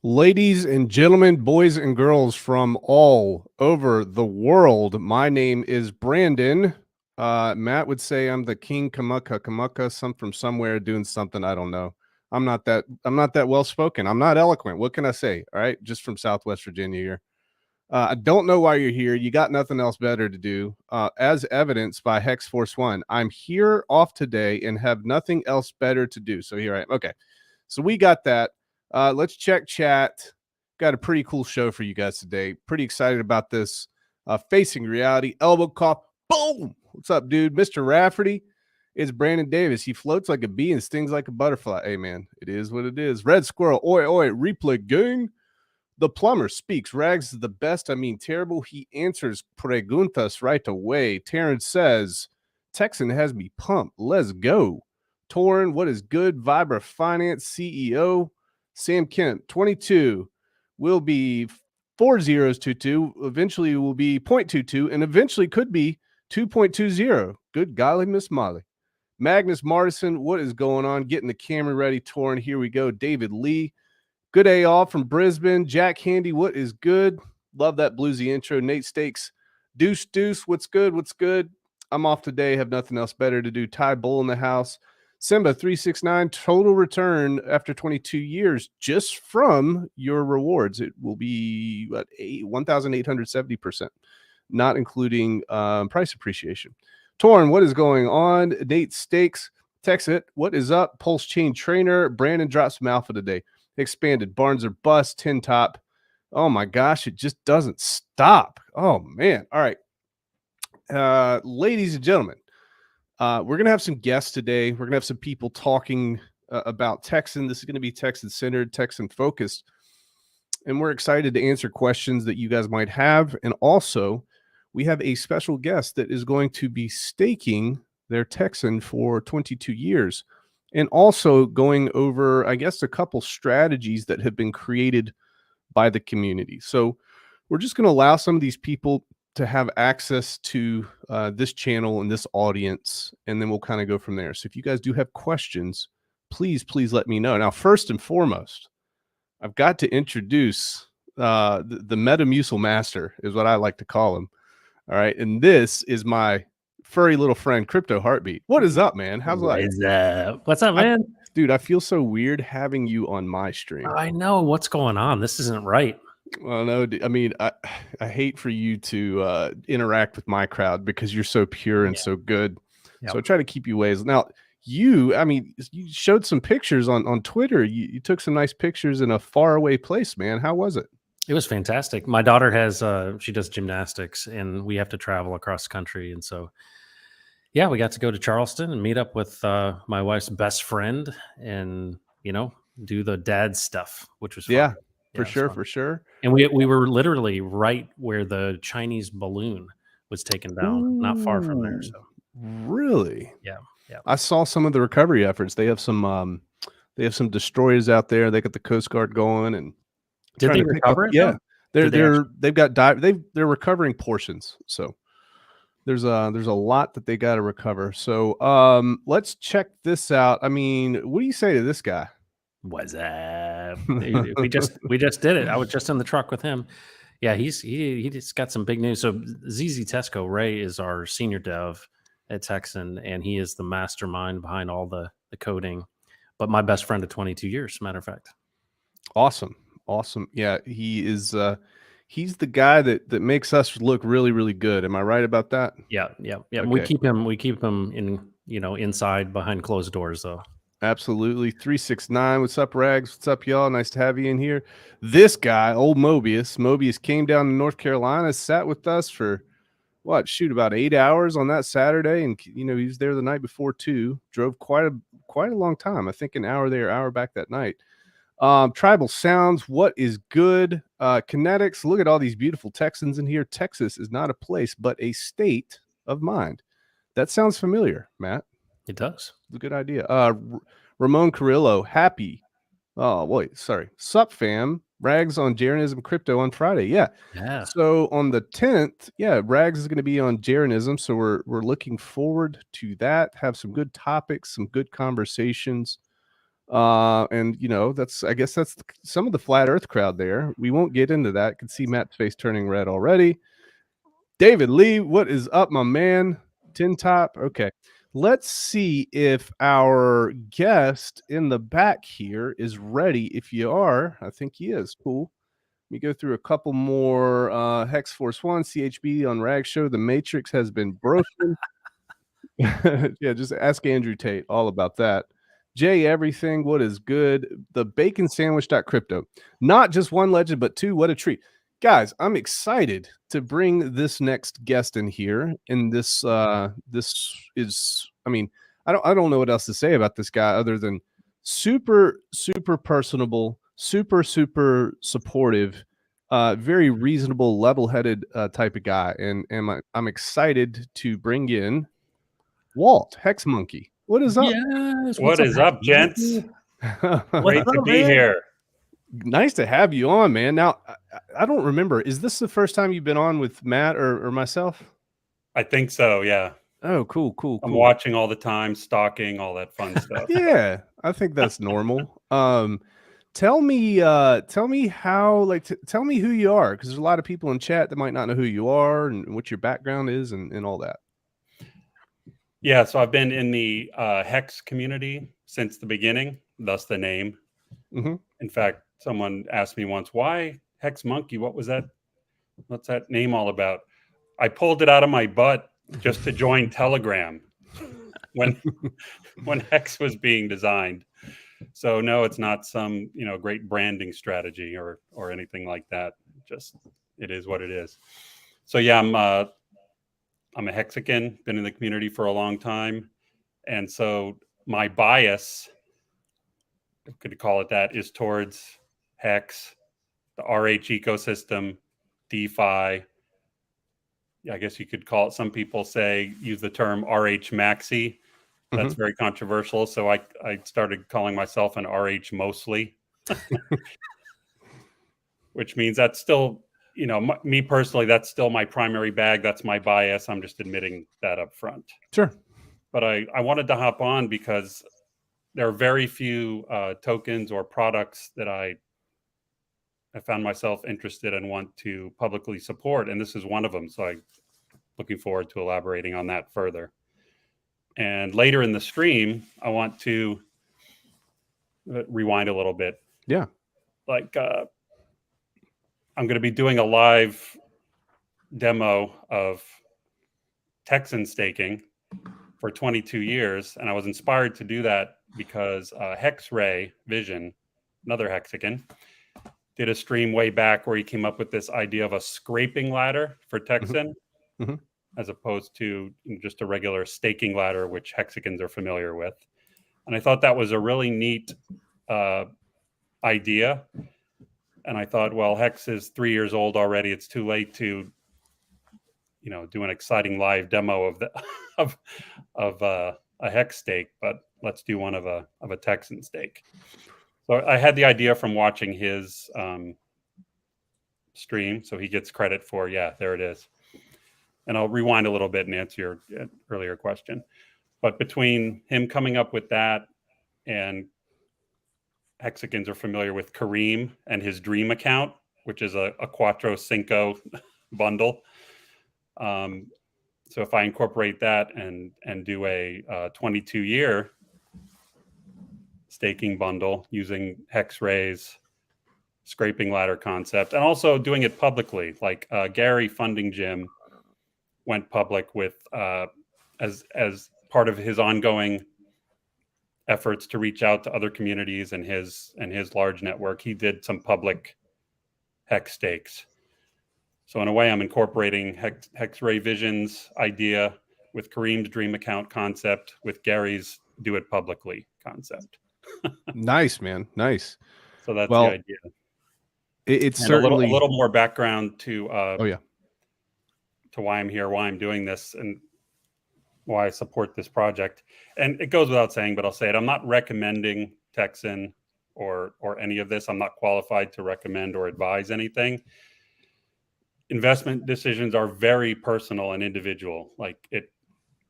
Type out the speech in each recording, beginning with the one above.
Ladies and gentlemen, boys and girls from all over the world, my name is Brandon. Matt would say I'm the King Kamuka, some from somewhere doing something I don't know. I'm not that well spoken. I'm not eloquent. What can I say? All right, just from Southwest Virginia here. I don't know why you're here. You got nothing else better to do. As evidenced by Hex Force One, I'm here off today and have nothing else better to do. So here I am. Okay, so we got that. Let's check chat. Got a pretty cool show for you guys today. Pretty excited about this. Facing reality, elbow cough, boom. What's up, dude? Mr. Rafferty is Brandon Davis. He floats like a bee and stings like a butterfly. Hey, man, it is what it is. Red Squirrel, oi, oi, replay gang. The plumber speaks. Rags is the best. I mean, terrible. He answers preguntas right away. Terrence says, Texan has me pumped. Let's go. Torrin, what is good? Vibra Finance CEO. Sam Kemp, 22, will be 4022. Eventually will be 0.22 and eventually could be 2.20. Good golly, Miss Molly. Magnus Martison, what is going on? Getting the camera ready. Torrin, here we go. David Lee. Good day all from Brisbane. Jack Handy, what is good? Love that bluesy intro. Nate Stakes, Deuce, what's good? What's good? I'm off today. Have nothing else better to do. Ty Bull in the house. Simba 369, total return after 22 years just from your rewards. It will be what 1,870%, not including price appreciation. Torn, what is going on? Nate Stakes, Texit, what is up? Pulse Chain Trainer. Brandon drops some alpha today. Expanded Barnes or bust 10 top. Oh my gosh, it just doesn't stop. Oh man. All right. Ladies and gentlemen, we're gonna have some guests today. We're gonna have some people talking about Texan. This is gonna be Texan centered, Texan focused, and we're excited to answer questions that you guys might have. And also, we have a special guest that is going to be staking their Texan for 22 years. And also going over, I guess, a couple strategies that have been created by the community. So we're just going to allow some of these people to have access to this channel and this audience, and then we'll kind of go from there. So if you guys do have questions, please let me know. Now, first and foremost, I've got to introduce the Metamucil Master, is what I like to call him. All right, and this is my furry little friend, Crypto Heartbeat. What is up, man? How's life? What's up, man? Dude, I feel so weird having you on my stream. I know what's going on. This isn't right. Well, no, I mean, I hate for you to interact with my crowd because you're so pure and so good. Yep. So I try to keep you ways. Now, you showed some pictures on Twitter. You took some nice pictures in a faraway place, man. How was it? It was fantastic. My daughter has, she does gymnastics, and we have to travel across the country. And so, yeah, we got to go to Charleston and meet up with my wife's best friend and, do the dad stuff, which was fun. Yeah, for sure. And we were literally right where the Chinese balloon was taken down, not far from there. So really? Yeah. I saw some of the recovery efforts. They have some destroyers out there. They got the Coast Guard going, and did they recover it? Yeah, they're recovering portions. So there's a lot that they got to recover. So let's check this out. I mean, what do you say to this guy? What's up? we just did it. I was just in the truck with him. Yeah, he just got some big news. So ZZ Tesco Ray is our senior dev at Texan, and he is the mastermind behind all the coding. But my best friend of 22 years, as a matter of fact. Awesome. Yeah, he is. He's the guy that makes us look really, really good. Am I right about that? Yeah. Okay. We keep him in, inside behind closed doors though. Absolutely. 369. What's up, Rags? What's up, y'all? Nice to have you in here. This guy, old Mobius came down to North Carolina, sat with us for about 8 hours on that Saturday, and he was there the night before too. Drove quite a long time. I think an hour there, hour back that night. Tribal Sounds, what is good? Kinetics, look at all these beautiful Texans in here. Texas is not a place, but a state of mind. That sounds familiar, Matt. It does. It's a good idea. Ramon Carrillo, happy. Oh, wait, sorry. Sup, fam. Rags on Jeranism Crypto on Friday. Yeah. So on the 10th, Rags is going to be on Jeranism. So we're looking forward to that. Have some good topics, some good conversations. And I guess that's some of the flat earth crowd there. We won't get into that. Can see Matt's face turning red already. David Lee, what is up, my man? Tin Top. Okay. Let's see if our guest in the back here is ready. If you are, I think he is. Cool. Let me go through a couple more. Hex Force One, CHB on Rag Show. The Matrix has been broken. Yeah, just ask Andrew Tate all about that. Jay, everything. What is good? The bacon sandwich crypto. Not just one legend, but two. What a treat. Guys, I'm excited to bring this next guest in here. And this is, I mean, I don't know what else to say about this guy other than super, super personable, super, super supportive, very reasonable, level-headed type of guy. And I'm excited to bring in Walt, Hex Monkey. What is up? Yes. What is up, gents? Great to be here. Nice to have you on, man. Now, I don't remember. Is this the first time you've been on with Matt or myself? I think so, yeah. Oh, cool. I'm watching all the time, stalking, all that fun stuff. Yeah, I think that's normal. Tell me how, tell me who you are, because there's a lot of people in chat that might not know who you are and what your background is and all that. Yeah, so I've been in the Hex community since the beginning, thus the name. Mm-hmm. In fact, someone asked me once, why Hex Monkey? What's that name all about? I pulled it out of my butt just to join Telegram when Hex was being designed. So no, it's not some great branding strategy or anything like that. Just it is what it is. So yeah, I'm a Hexican, been in the community for a long time. And so my bias, I could call it that, is towards Hex, the RH ecosystem, DeFi. I guess you could call it, some people use the term RH Maxi. That's very controversial. So I started calling myself an RH mostly, which means that's still, me personally, that's still my primary bag. That's my bias. I'm just admitting that up front. Sure. But I wanted to hop on because there are very few tokens or products that I found myself interested and want to publicly support. And this is one of them. So I'm looking forward to elaborating on that further. And later in the stream, I want to rewind a little bit. Yeah. I'm going to be doing a live demo of Texan staking for 22 years. And I was inspired to do that because Hexray Vision, another Hexican, did a stream way back where he came up with this idea of a scraping ladder for Texan, as opposed to just a regular staking ladder, which Hexicans are familiar with. And I thought that was a really neat idea. And I thought, well, Hex is 3 years old already. It's too late to, do an exciting live demo of a Hex stake, but let's do one of a Texan stake. So I had the idea from watching his stream. So he gets credit for, yeah, there it is. And I'll rewind a little bit and answer your earlier question. But between him coming up with that and Hexicans are familiar with Kareem and his Dream account, which is a Quattro Cinco bundle. So if I incorporate that and do a 22-year staking bundle using Hexray's scraping ladder concept, and also doing it publicly, like Gary Funding Gym went public with as part of his ongoing efforts to reach out to other communities and his large network. He did some public Hex stakes. So in a way, I'm incorporating Hexray Vision's idea with Kareem's Dream account concept with Gary's do it publicly concept. Nice, man. Nice. So that's the idea. It's and certainly a little more background to to why I'm here, why I'm doing this, and why I support this project. And it goes without saying, but I'll say it. I'm not recommending Texan or any of this. I'm not qualified to recommend or advise anything. Investment decisions are very personal and individual. Like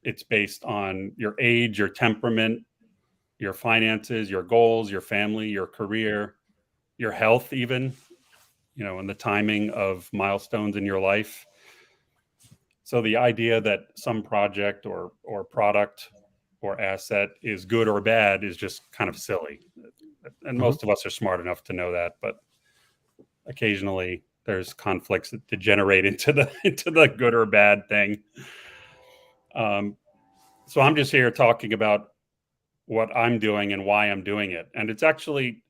it's based on your age, your temperament, your finances, your goals, your family, your career, your health, even, and the timing of milestones in your life. So the idea that some project or product or asset is good or bad is just kind of silly. And most of us are smart enough to know that, but occasionally there's conflicts that degenerate into the good or bad thing. So I'm just here talking about what I'm doing and why I'm doing it. And it's actually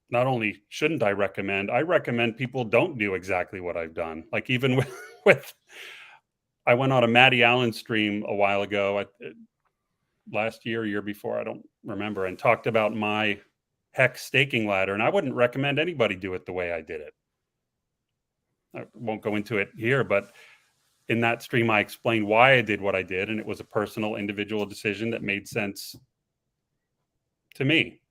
not only shouldn't I recommend people don't do exactly what I've done. Like even with I went on a Matty Allen stream a while ago, last year before, I don't remember, and talked about my Hex staking ladder. And I wouldn't recommend anybody do it the way I did it. I won't go into it here, but in that stream, I explained why I did what I did. And it was a personal, individual decision that made sense to me.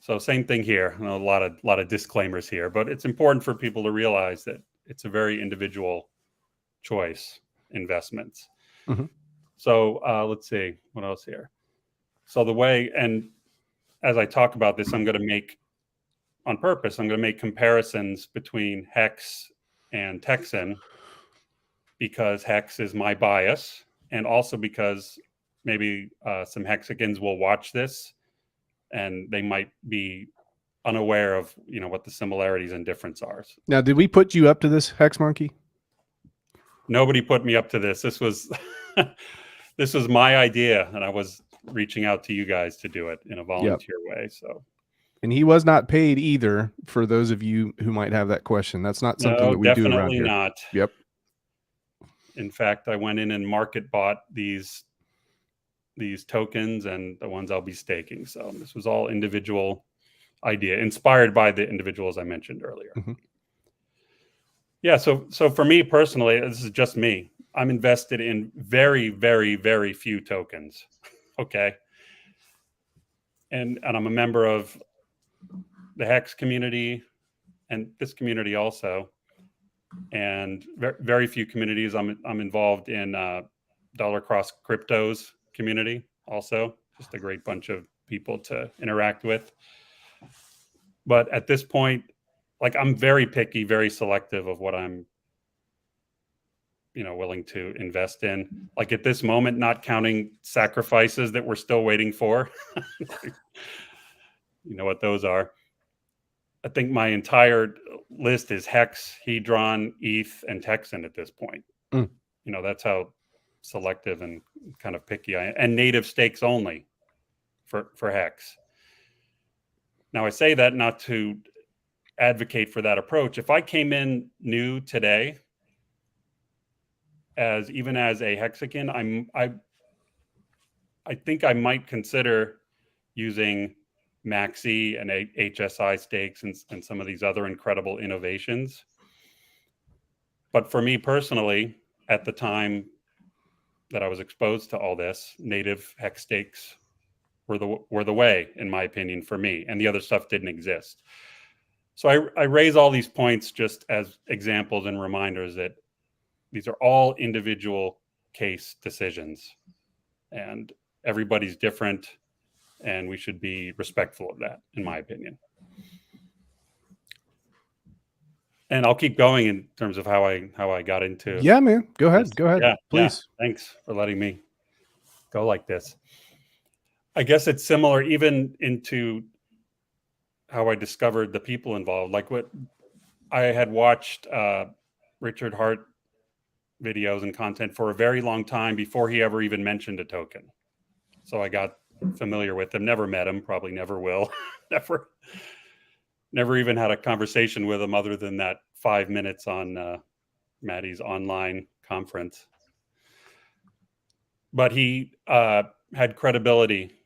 So same thing here. A lot of disclaimers here, but it's important for people to realize that it's a very individual choice investments. So let's see what else here. So the way, and as I talk about this, I'm going to make comparisons between Hex and Texan, because Hex is my bias, and also because maybe some Hexicans will watch this and they might be unaware of what the similarities and difference are. Now, did we put you up to this, Hex Monkey? Nobody put me up to this. This was this was my idea, and I was reaching out to you guys to do it in a volunteer way. So, and he was not paid either. For those of you who might have that question, that's not something that we do around here. Definitely not. Yep. In fact, I went in and market bought these tokens and the ones I'll be staking. So this was all individual idea, inspired by the individuals I mentioned earlier. Yeah. So for me personally, this is just me. I'm invested in very, very, very few tokens. Okay. And I'm a member of the Hex community and this community also, and very few communities. I'm involved in Dollar Cross Cryptos community also, just a great bunch of people to interact with. But at this point, like, I'm very picky, very selective of what I'm willing to invest in. Like at this moment, not counting sacrifices that we're still waiting for. You know what those are. I think my entire list is Hex, Hedron, ETH, and Texan at this point. That's how selective and kind of picky I am. And native stakes only for Hex. Now, I say that not to advocate for that approach. If I came in new today, as a Hexican, I think I might consider using Maxi and HSI stakes and some of these other incredible innovations. But for me personally, at the time that I was exposed to all this, native Hex stakes were the way, in my opinion, for me, and the other stuff didn't exist. So I raise all these points just as examples and reminders that these are all individual case decisions, and everybody's different, and we should be respectful of that, in my opinion. And I'll keep going in terms of how I got into. Yeah, man. Go ahead. this. Go ahead. Yeah, Please. Yeah. Thanks for letting me go like this. I guess it's similar even into how I discovered the people involved. Like what I had watched Richard Hart videos and content for a very long time before he ever even mentioned a token. So I got familiar with him, never met him, probably never will, never even had a conversation with him other than that 5 minutes on Matty's online conference. But he had credibility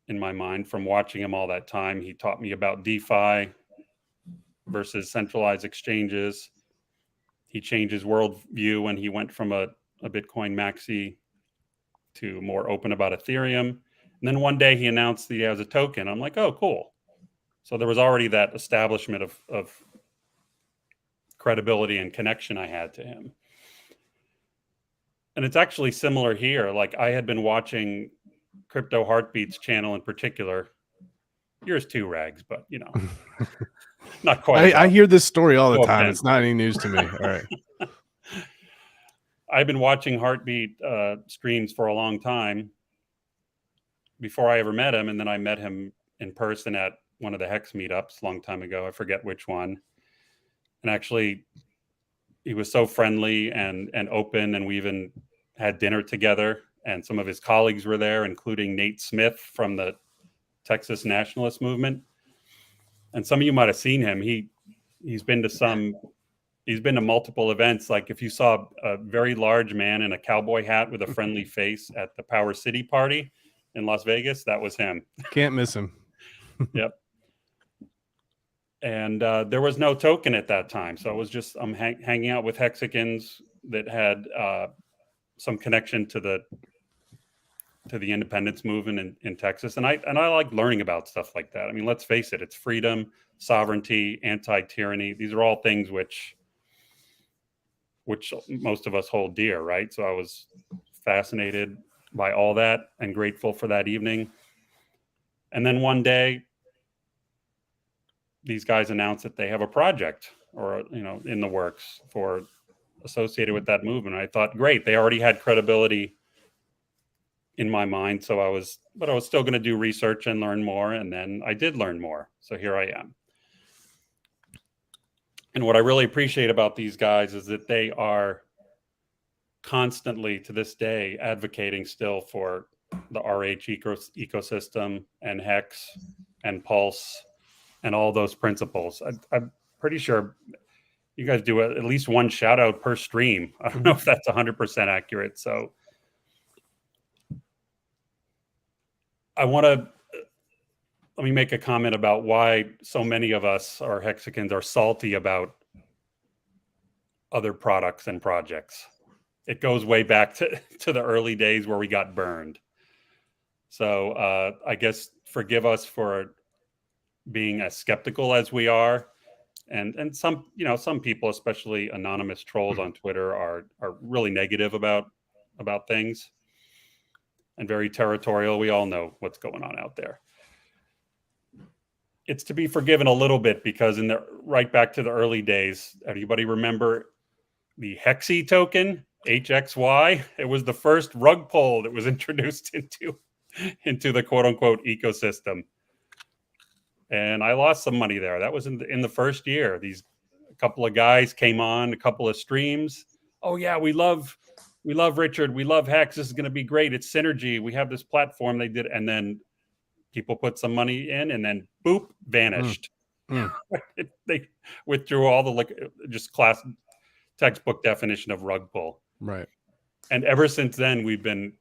in my mind from watching him all that time. He taught me about DeFi versus centralized exchanges. He changed his worldview when he went from a Bitcoin maxi to more open about Ethereum. And then one day he announced that he has a token. I'm like, oh, cool. So there was already that establishment of credibility and connection I had to him. And it's actually similar here. Like I had been watching Crypto Heartbeats channel in particular. Yours too, Rags, but you know, not quite. I hear this story all the No time. offense. It's not any news to me. All right. I've been watching Heartbeat streams for a long time before I ever met him, and then I met him in person at one of the Hex meetups a long time ago. I forget which one. And actually, he was so friendly and open, and we even had dinner together. And some of his colleagues were there, including Nate Smith from the Texas nationalist movement. And some of you might have seen him. He's been to multiple events. Like if you saw a very large man in a cowboy hat with a friendly face at the Power City party in Las Vegas, that was him. Can't miss him. Yep. And there was no token at that time. So it was just, I'm hanging out with Hexicans that had some connection to the independence movement in Texas. And I like learning about stuff like that. I mean, let's face it, it's freedom, sovereignty, anti-tyranny. These are all things which most of us hold dear, right? So I was fascinated by all that and grateful for that evening. And then one day, these guys announced that they have a project or, you know, in the works for associated with that movement. I thought, great, they already had credibility in my mind. So I was still going to do research and learn more. And then I did learn more. So here I am. And what I really appreciate about these guys is that they are constantly to this day advocating still for the RH ecosystem and Hex and Pulse and all those principles. I'm pretty sure you guys do at least one shout out per stream. I don't know if that's 100% accurate. So let me make a comment about why so many of us, our Hexicans, are salty about other products and projects. It goes way back to the early days where we got burned. So I guess forgive us for being as skeptical as we are. And some people, especially anonymous trolls on Twitter, are really negative about things and very territorial. We all know what's going on out there. It's to be forgiven a little bit because right back to the early days, anybody remember the Hexy token, HXY? It was the first rug pull that was introduced into the quote unquote ecosystem. And I lost some money there. That was in the first year. A couple of guys came on a couple of streams. Oh yeah, we love Richard. We love Hex. This is going to be great. It's synergy. We have this platform. They did, and then people put some money in, and then boop, vanished. They withdrew all the just class textbook definition of rug pull. Right. And ever since then, we've been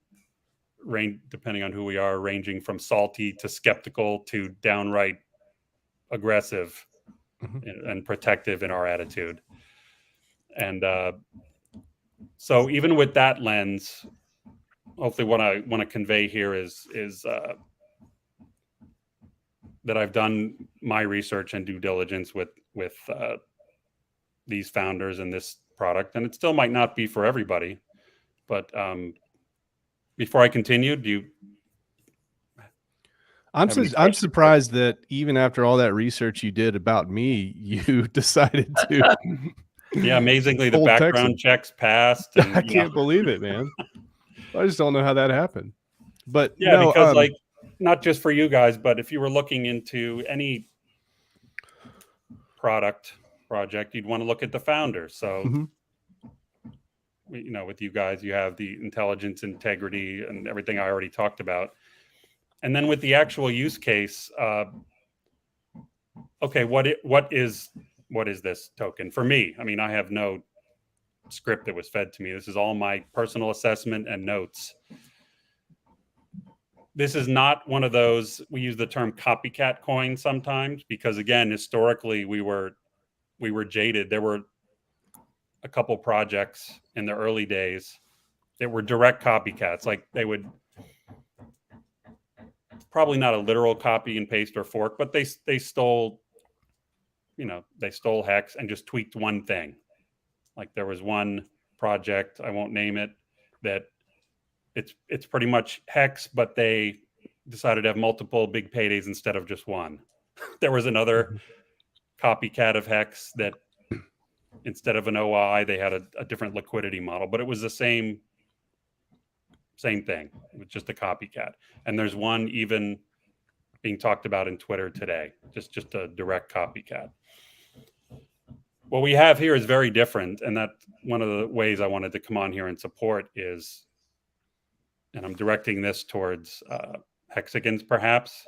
depending on who we are, ranging from salty to skeptical to downright aggressive and protective in our attitude. And so even with that lens, hopefully what I want to convey here is that I've done my research and due diligence with these founders and this product, and it still might not be for everybody. But before I continue, I'm surprised that even after all that research you did about me, you decided to. Yeah, amazingly, the background Texan checks passed. And, I can't believe it, man. I just don't know how that happened. But yeah, no, because not just for you guys, but if you were looking into any project, you'd want to look at the founder. So, with you guys, you have the intelligence, integrity, and everything I already talked about. And then with the actual use case, okay, what is this token for me? I mean, I have no script that was fed to me. This is all my personal assessment and notes. This is not one of those, we use the term copycat coin sometimes, because again, historically we were jaded. There were a couple projects in the early days that were direct copycats. Like they would, probably not a literal copy and paste or fork, but they stole, they stole Hex and just tweaked one thing. Like there was one project, I won't name it, that it's pretty much Hex, but they decided to have multiple big paydays instead of just one. There was another copycat of Hex that instead of an OI, they had a different liquidity model, but it was the same thing. It was just a copycat. And there's one even being talked about in Twitter today, just a direct copycat. What we have here is very different, and that one of the ways I wanted to come on here and support is, and I'm directing this towards hexagons perhaps,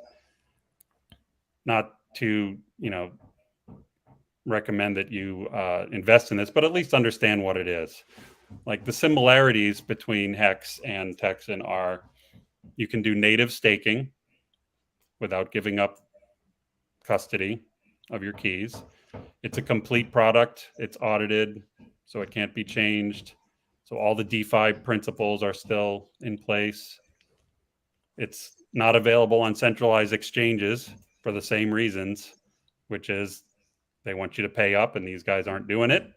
not to, recommend that you invest in this, but at least understand what it is. Like the similarities between Hex and Texan are, you can do native staking without giving up custody of your keys. It's a complete product. It's audited, so it can't be changed. So all the DeFi principles are still in place. It's not available on centralized exchanges for the same reasons, which is they want you to pay up and these guys aren't doing it.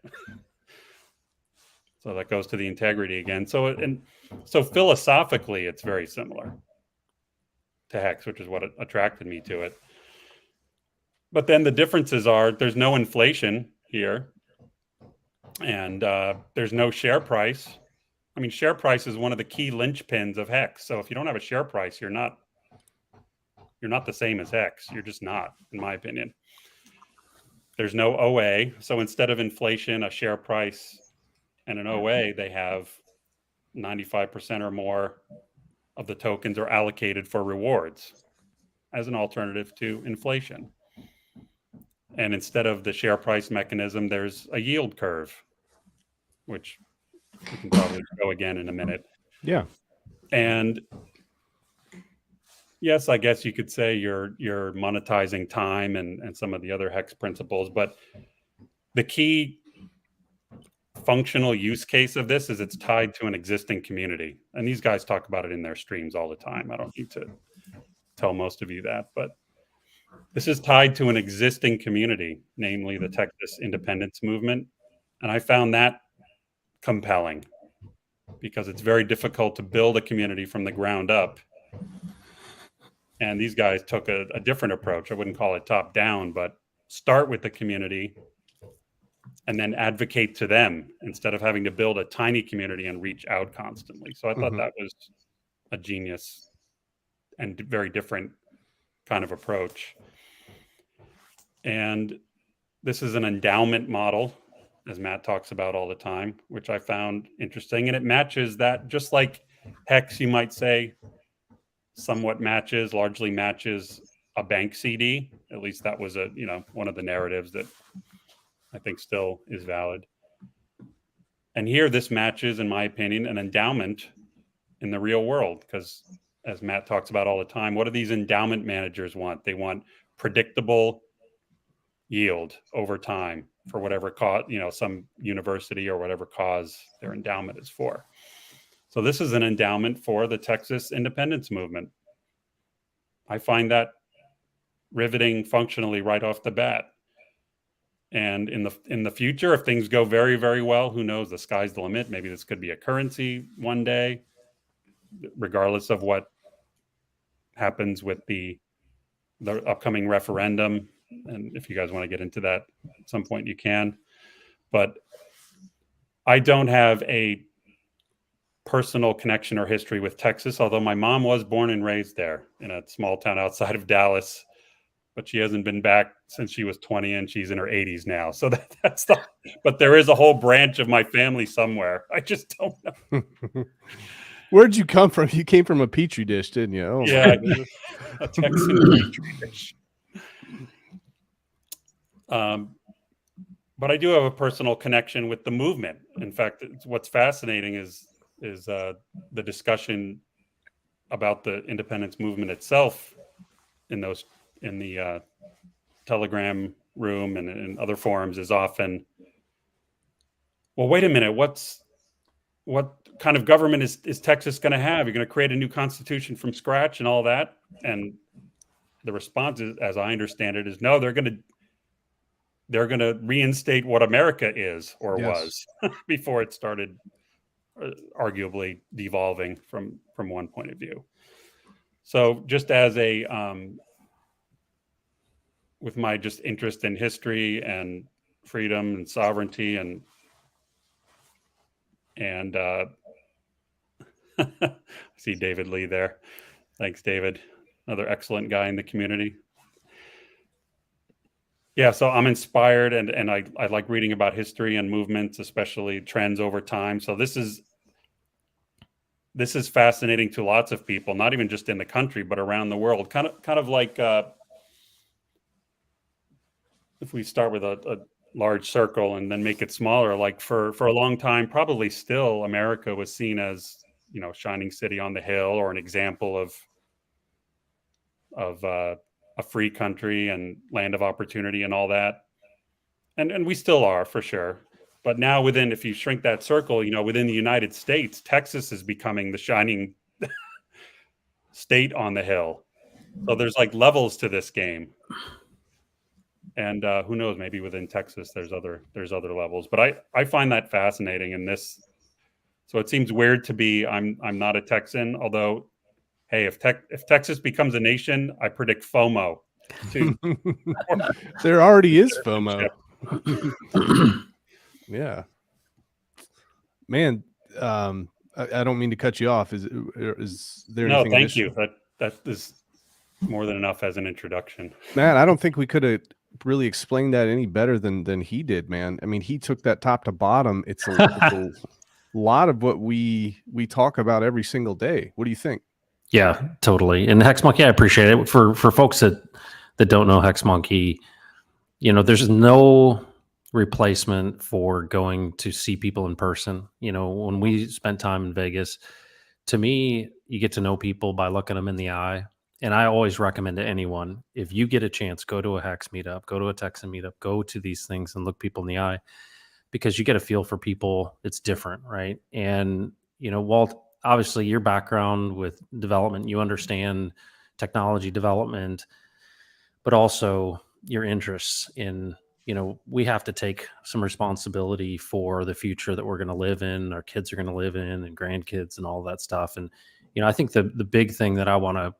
So that goes to the integrity again. So philosophically, it's very similar to Hex, which is what attracted me to it. But then the differences are there's no inflation here, and there's no share price. I mean, share price is one of the key linchpins of Hex. So if you don't have a share price, you're not the same as Hex. You're just not, in my opinion. There's no OA. So instead of inflation, a share price, and an OA, they have 95% or more of the tokens are allocated for rewards as an alternative to inflation. And instead of the share price mechanism, there's a yield curve, which we can probably go again in a minute. Yeah. And yes, I guess you could say you're monetizing time and some of the other Hex principles, but the key functional use case of this is it's tied to an existing community. And these guys talk about it in their streams all the time. I don't need to tell most of you that, but this is tied to an existing community, namely the Texas independence movement. And I found that compelling because it's very difficult to build a community from the ground up. And these guys took a different approach. I wouldn't call it top down, but start with the community and then advocate to them instead of having to build a tiny community and reach out constantly. So I thought that was a genius and very different kind of approach. And this is an endowment model, as Matt talks about all the time, which I found interesting. And it matches that, just like Hex, you might say, somewhat largely matches a bank CD. At least that was one of the narratives that I think still is valid. And here this matches, in my opinion, an endowment in the real world, because as Matt talks about all the time, what do these endowment managers want? They want predictable yield over time for whatever cause, some university or whatever cause their endowment is for. So this is an endowment for the Texas independence movement. I find that riveting functionally right off the bat. And in the future, if things go very, very well, who knows? The sky's the limit. Maybe this could be a currency one day, regardless of what happens with the upcoming referendum. And if you guys want to get into that at some point, you can. But I don't have a personal connection or history with Texas, although my mom was born and raised there in a small town outside of Dallas. But she hasn't been back since she was 20 and she's in her 80s now. So but there is a whole branch of my family somewhere. I just don't know. Where'd you come from? You came from a petri dish, didn't you? Oh, yeah, a Texan petri dish. But I do have a personal connection with the movement. In fact, what's fascinating is the discussion about the independence movement itself in the Telegram room and in other forums is often, well, wait a minute, what kind of government is Texas going to have? You're going to create a new constitution from scratch and all that? And the response is, as I understand it, is no, they're going to reinstate what America is or was before it started arguably devolving from one point of view. So just as a with my just interest in history and freedom and sovereignty and I see David Lee there. Thanks, David. Another excellent guy in the community. Yeah, so I'm inspired and I like reading about history and movements, especially trends over time. So this is fascinating to lots of people, not even just in the country, but around the world. Kind of like if we start with a large circle and then make it smaller, like for a long time, probably still America was seen as, you know, shining city on the hill, or an example of a free country and land of opportunity and all that. And we still are, for sure. But now if you shrink that circle, you know, within the United States, Texas is becoming the shining state on the hill. So there's like levels to this game. And who knows, maybe within Texas, there's other levels. But I find that fascinating in this. So it seems weird to be, I'm not a Texan, although, hey, if Texas becomes a nation, I predict FOMO. There already is FOMO. Yeah, man. I don't mean to cut you off. Is there no? anything Thank additional? you. That is more than enough as an introduction. Man, I don't think we could have really explained that any better than he did, man. I mean, he took that top to bottom. It's a lot of what we talk about every single day. What do you think? Yeah, totally. And Hex Monkey, I appreciate it. For folks that don't know Hex Monkey, you know, there's no replacement for going to see people in person. You know, when we spent time in Vegas, to me, you get to know people by looking them in the eye. And I always recommend to anyone, if you get a chance, go to a Hex meetup, go to a Texan meetup, go to these things and look people in the eye, because you get a feel for people. It's different, right? And, you know, Walt, obviously your background with development, you understand technology development, but also your interests in, you know, we have to take some responsibility for the future that we're going to live in, our kids are going to live in, and grandkids and all that stuff. And, you know, I think the big thing that I want to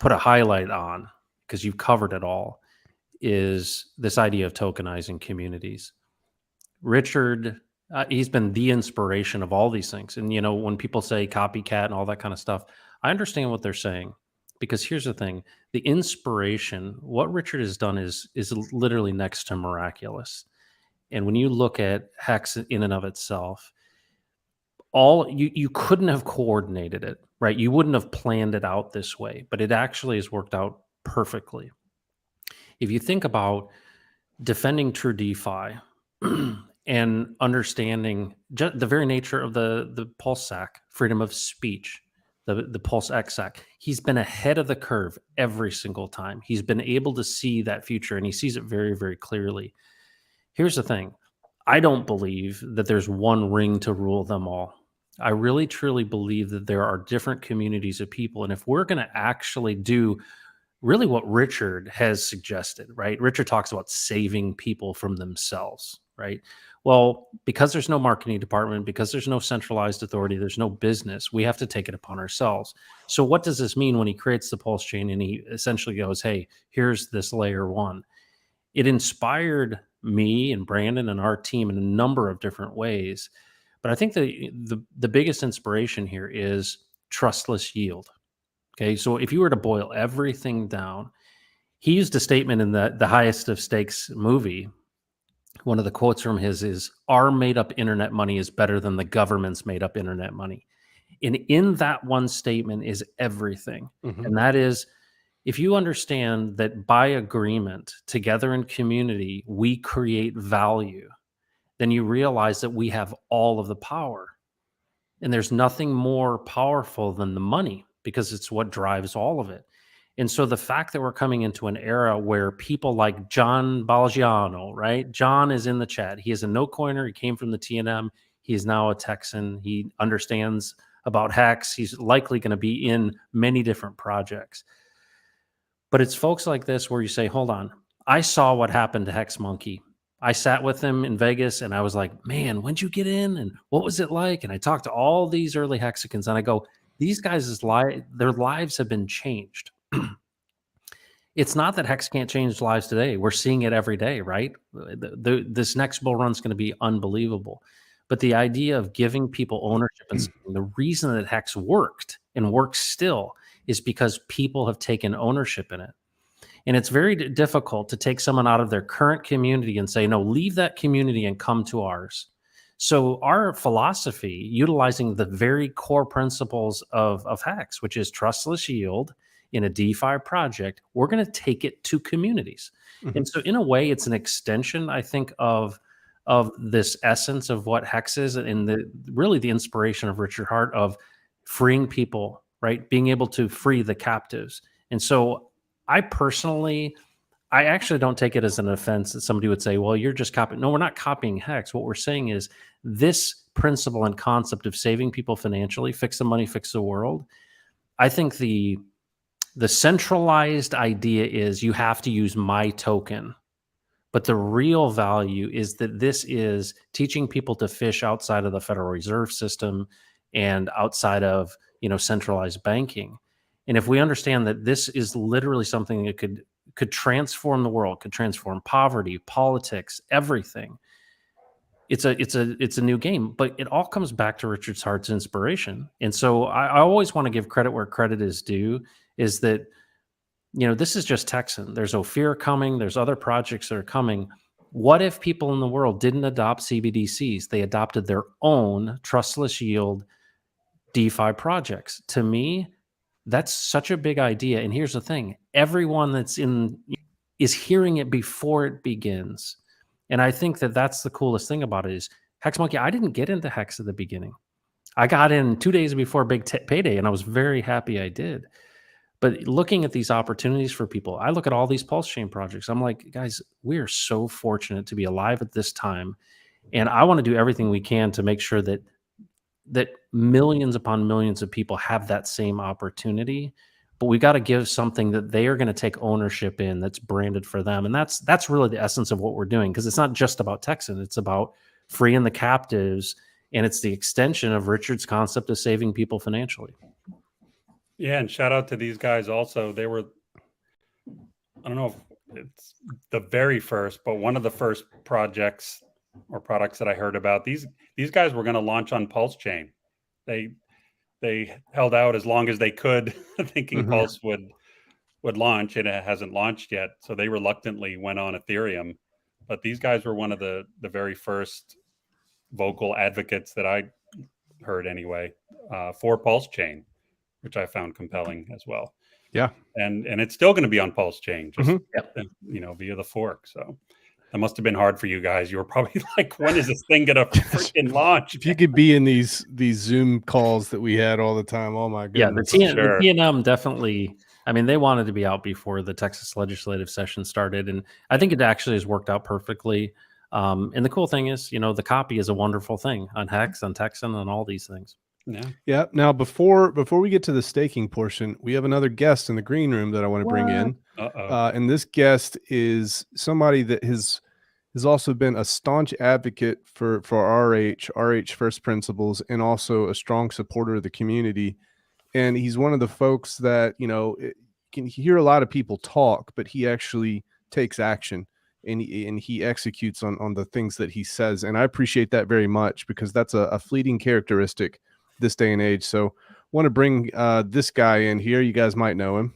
put a highlight on, because you've covered it all, is this idea of tokenizing communities. Richard, he's been the inspiration of all these things. And, you know, when people say copycat and all that kind of stuff, I understand what they're saying, because here's the thing, the inspiration, what Richard has done is literally next to miraculous. And when you look at Hex in and of itself, you couldn't have coordinated it, right? You wouldn't have planned it out this way, but it actually has worked out perfectly. If you think about defending true DeFi and understanding the very nature of the PulseSac, freedom of speech, the Pulse XSAC, he's been ahead of the curve every single time. He's been able to see that future, and he sees it very, very clearly. Here's the thing. I don't believe that there's one ring to rule them all. I really, truly believe that there are different communities of people. And if we're going to actually do really what Richard has suggested, right? Richard talks about saving people from themselves, right? Well, because there's no marketing department, because there's no centralized authority, there's no business, we have to take it upon ourselves. So what does this mean when he creates the Pulse chain and he essentially goes, hey, here's this layer one? It inspired me and Brandon and our team in a number of different ways. But I think the biggest inspiration here is trustless yield. Okay, so if you were to boil everything down, he used a statement in the Highest of Stakes movie. One of the quotes from his is, our made up internet money is better than the government's made up internet money. And in that one statement is everything. Mm-hmm. And that is, if you understand that by agreement, together in community, we create value, then you realize that we have all of the power. And there's nothing more powerful than the money, because it's what drives all of it. And so the fact that we're coming into an era where people like John Balagiano, right? John is in the chat. He is a no-coiner. He came from the TNM. He is now a Texan. He understands about Hex. He's likely going to be in many different projects. But it's folks like this where you say, hold on, I saw what happened to Hex Monkey. I sat with him in Vegas and I was like, man, when'd you get in? And what was it like? And I talked to all these early Hexicans and I go, these guys' their lives have been changed. It's not that Hex can't change lives today. We're seeing it every day, right? This next bull run is going to be unbelievable. But the idea of giving people ownership and the reason that Hex worked and works still is because people have taken ownership in it. And it's very difficult to take someone out of their current community and say, no, leave that community and come to ours. So our philosophy, utilizing the very core principles of Hex, which is trustless yield in a DeFi project, we're going to take it to communities. Mhm. And so in a way, it's an extension, I think, of this essence of what Hex is, and really the inspiration of Richard Hart of freeing people, right? Being able to free the captives. And so I actually don't take it as an offense that somebody would say, well, you're just copying. No, we're not copying Hex. What we're saying is this principle and concept of saving people financially, fix the money, fix the world. I think the centralized idea is you have to use my token. But the real value is that this is teaching people to fish outside of the Federal Reserve System and outside of, centralized banking. And if we understand that this is literally something that could transform the world, could transform poverty, politics, everything, it's a new game. But it all comes back to Richard Hart's inspiration. And so I always want to give credit where credit is due, is that this is just Texan. There's Ophir coming. There's other projects that are coming. What if people in the world didn't adopt CBDCs? They adopted their own trustless yield DeFi projects. To me, that's such a big idea. And here's the thing. Everyone is hearing it before it begins. And I think that that's the coolest thing about it is Hex Monkey. I didn't get into Hex at the beginning. I got in 2 days before big payday, and I was very happy I did. But looking at these opportunities for people, I look at all these Pulse Chain projects. I'm like, guys, we are so fortunate to be alive at this time. And I want to do everything we can to make sure that millions upon millions of people have that same opportunity. But we got to give something that they are going to take ownership in that's branded for them. And that's really the essence of what we're doing, because it's not just about Texan. It's about freeing the captives. And it's the extension of Richard's concept of saving people financially. Yeah, and shout out to these guys also. They were, I don't know if it's the very first, but one of the first projects or products that I heard about. These guys were going to launch on Pulse Chain. They held out as long as they could, thinking Pulse would launch, and it hasn't launched yet. So they reluctantly went on Ethereum. But these guys were one of the very first vocal advocates that I heard anyway for Pulse Chain, which I found compelling as well. Yeah. And it's still going to be on Pulse Chain, just via the fork. So that must have been hard for you guys. You were probably like, when is this thing gonna freaking launch? If you could be in these Zoom calls that we had all the time, oh my goodness. Yeah, the TNM definitely, I mean, they wanted to be out before the Texas legislative session started. And I think it actually has worked out perfectly. And the cool thing is, the copy is a wonderful thing on Hex, on Texan, on all these things. Yeah. Now, before we get to the staking portion, we have another guest in the green room that I want to bring in. And this guest is somebody that has also been a staunch advocate for RH First Principles, and also a strong supporter of the community. And he's one of the folks that, you can hear a lot of people talk, but he actually takes action, and he executes on the things that he says. And I appreciate that very much, because that's a fleeting characteristic this day and age. So want to bring this guy in here. You guys might know him.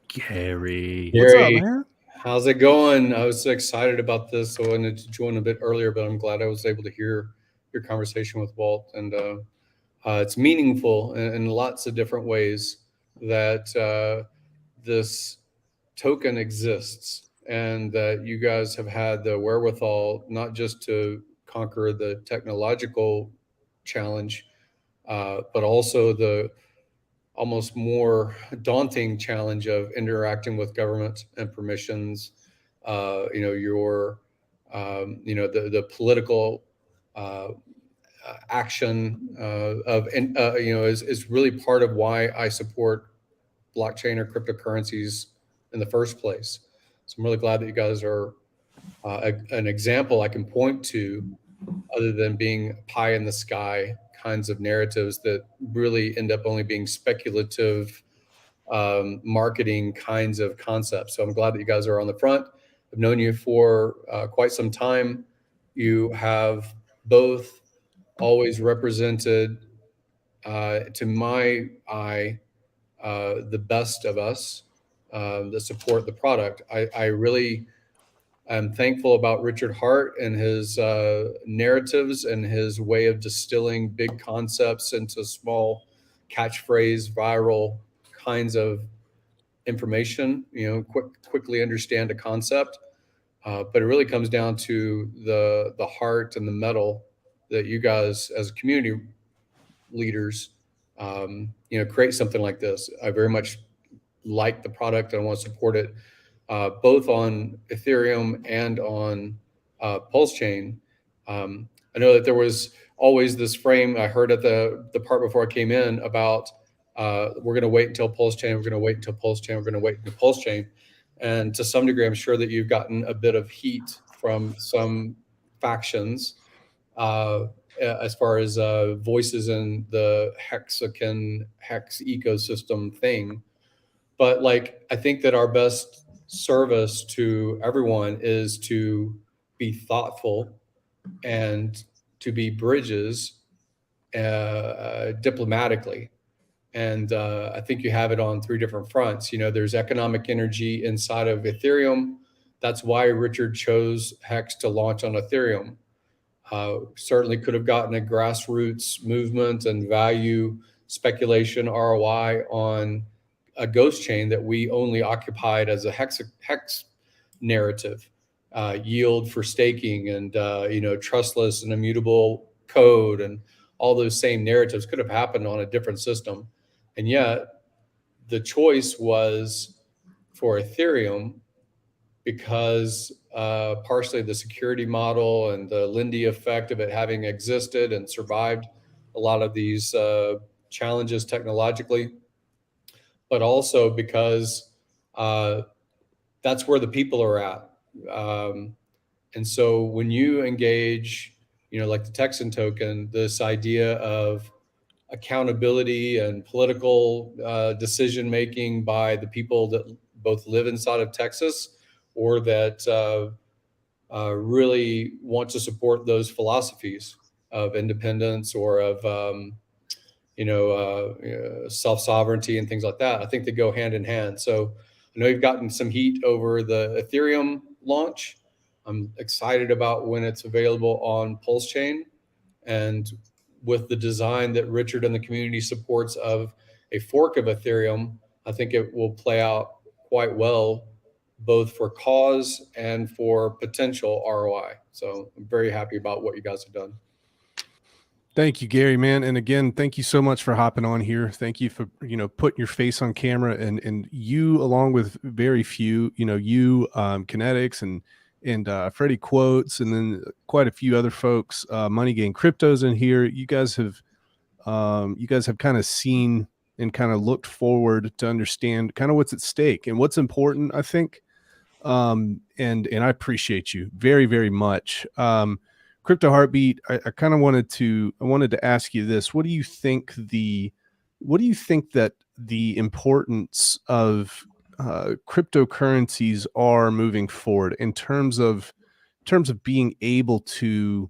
Gary. What's up, man? How's it going? I was excited about this, so I wanted to join a bit earlier, but I'm glad I was able to hear your conversation with Walt. And it's meaningful in lots of different ways that this token exists, and that you guys have had the wherewithal not just to conquer the technological challenge, but also the almost more daunting challenge of interacting with government and permissions. The political action is really part of why I support blockchain or cryptocurrencies in the first place. So I'm really glad that you guys are an example I can point to, other than being pie in the sky kinds of narratives that really end up only being speculative marketing kinds of concepts. So I'm glad that you guys are on the front. I've known you for quite some time. You have both always represented, to my eye, the best of us that support the product. I really am thankful about Richard Hart and his narratives and his way of distilling big concepts into small catchphrase, viral kinds of information, quickly understand a concept. But it really comes down to the heart and the metal that you guys as community leaders, create something like this. I very much like the product and I want to support it, both on Ethereum and on Pulse Chain. I know that there was always this frame I heard at the part before I came in about we're going to wait until Pulse Chain, we're going to wait until Pulse Chain, we're going to wait until Pulse Chain. And to some degree, I'm sure that you've gotten a bit of heat from some factions as far as voices in the Hex ecosystem thing. But like, I think that our best service to everyone is to be thoughtful and to be bridges diplomatically. And I think you have it on three different fronts. There's economic energy inside of Ethereum. That's why Richard chose Hex to launch on Ethereum. Certainly could have gotten a grassroots movement and value speculation ROI on a ghost chain that we only occupied as a hex narrative, yield for staking and trustless and immutable code, and all those same narratives could have happened on a different system. And yet the choice was for Ethereum because partially the security model and the Lindy effect of it having existed and survived a lot of these challenges technologically, but also because that's where the people are at. And so when you engage, like the Texan token, this idea of accountability and political decision-making by the people that both live inside of Texas or that really want to support those philosophies of independence or of self-sovereignty and things like that. I think they go hand in hand. So I know you've gotten some heat over the Ethereum launch. I'm excited about when it's available on Pulse Chain, and with the design that Richard and the community supports of a fork of Ethereum, I think it will play out quite well, both for cause and for potential ROI. So I'm very happy about what you guys have done. Thank you, Gary, man. And again, thank you so much for hopping on here. Thank you for, putting your face on camera, and you, along with very few, Kinetics and Freddie Quotes, and then quite a few other folks, Money Gain Cryptos in here. You guys have kind of seen and kind of looked forward to understand kind of what's at stake and what's important, I think. And I appreciate you very, very much. Crypto Heartbeat, I kind of wanted to ask you this. What do you think that the importance of cryptocurrencies are moving forward in terms of being able to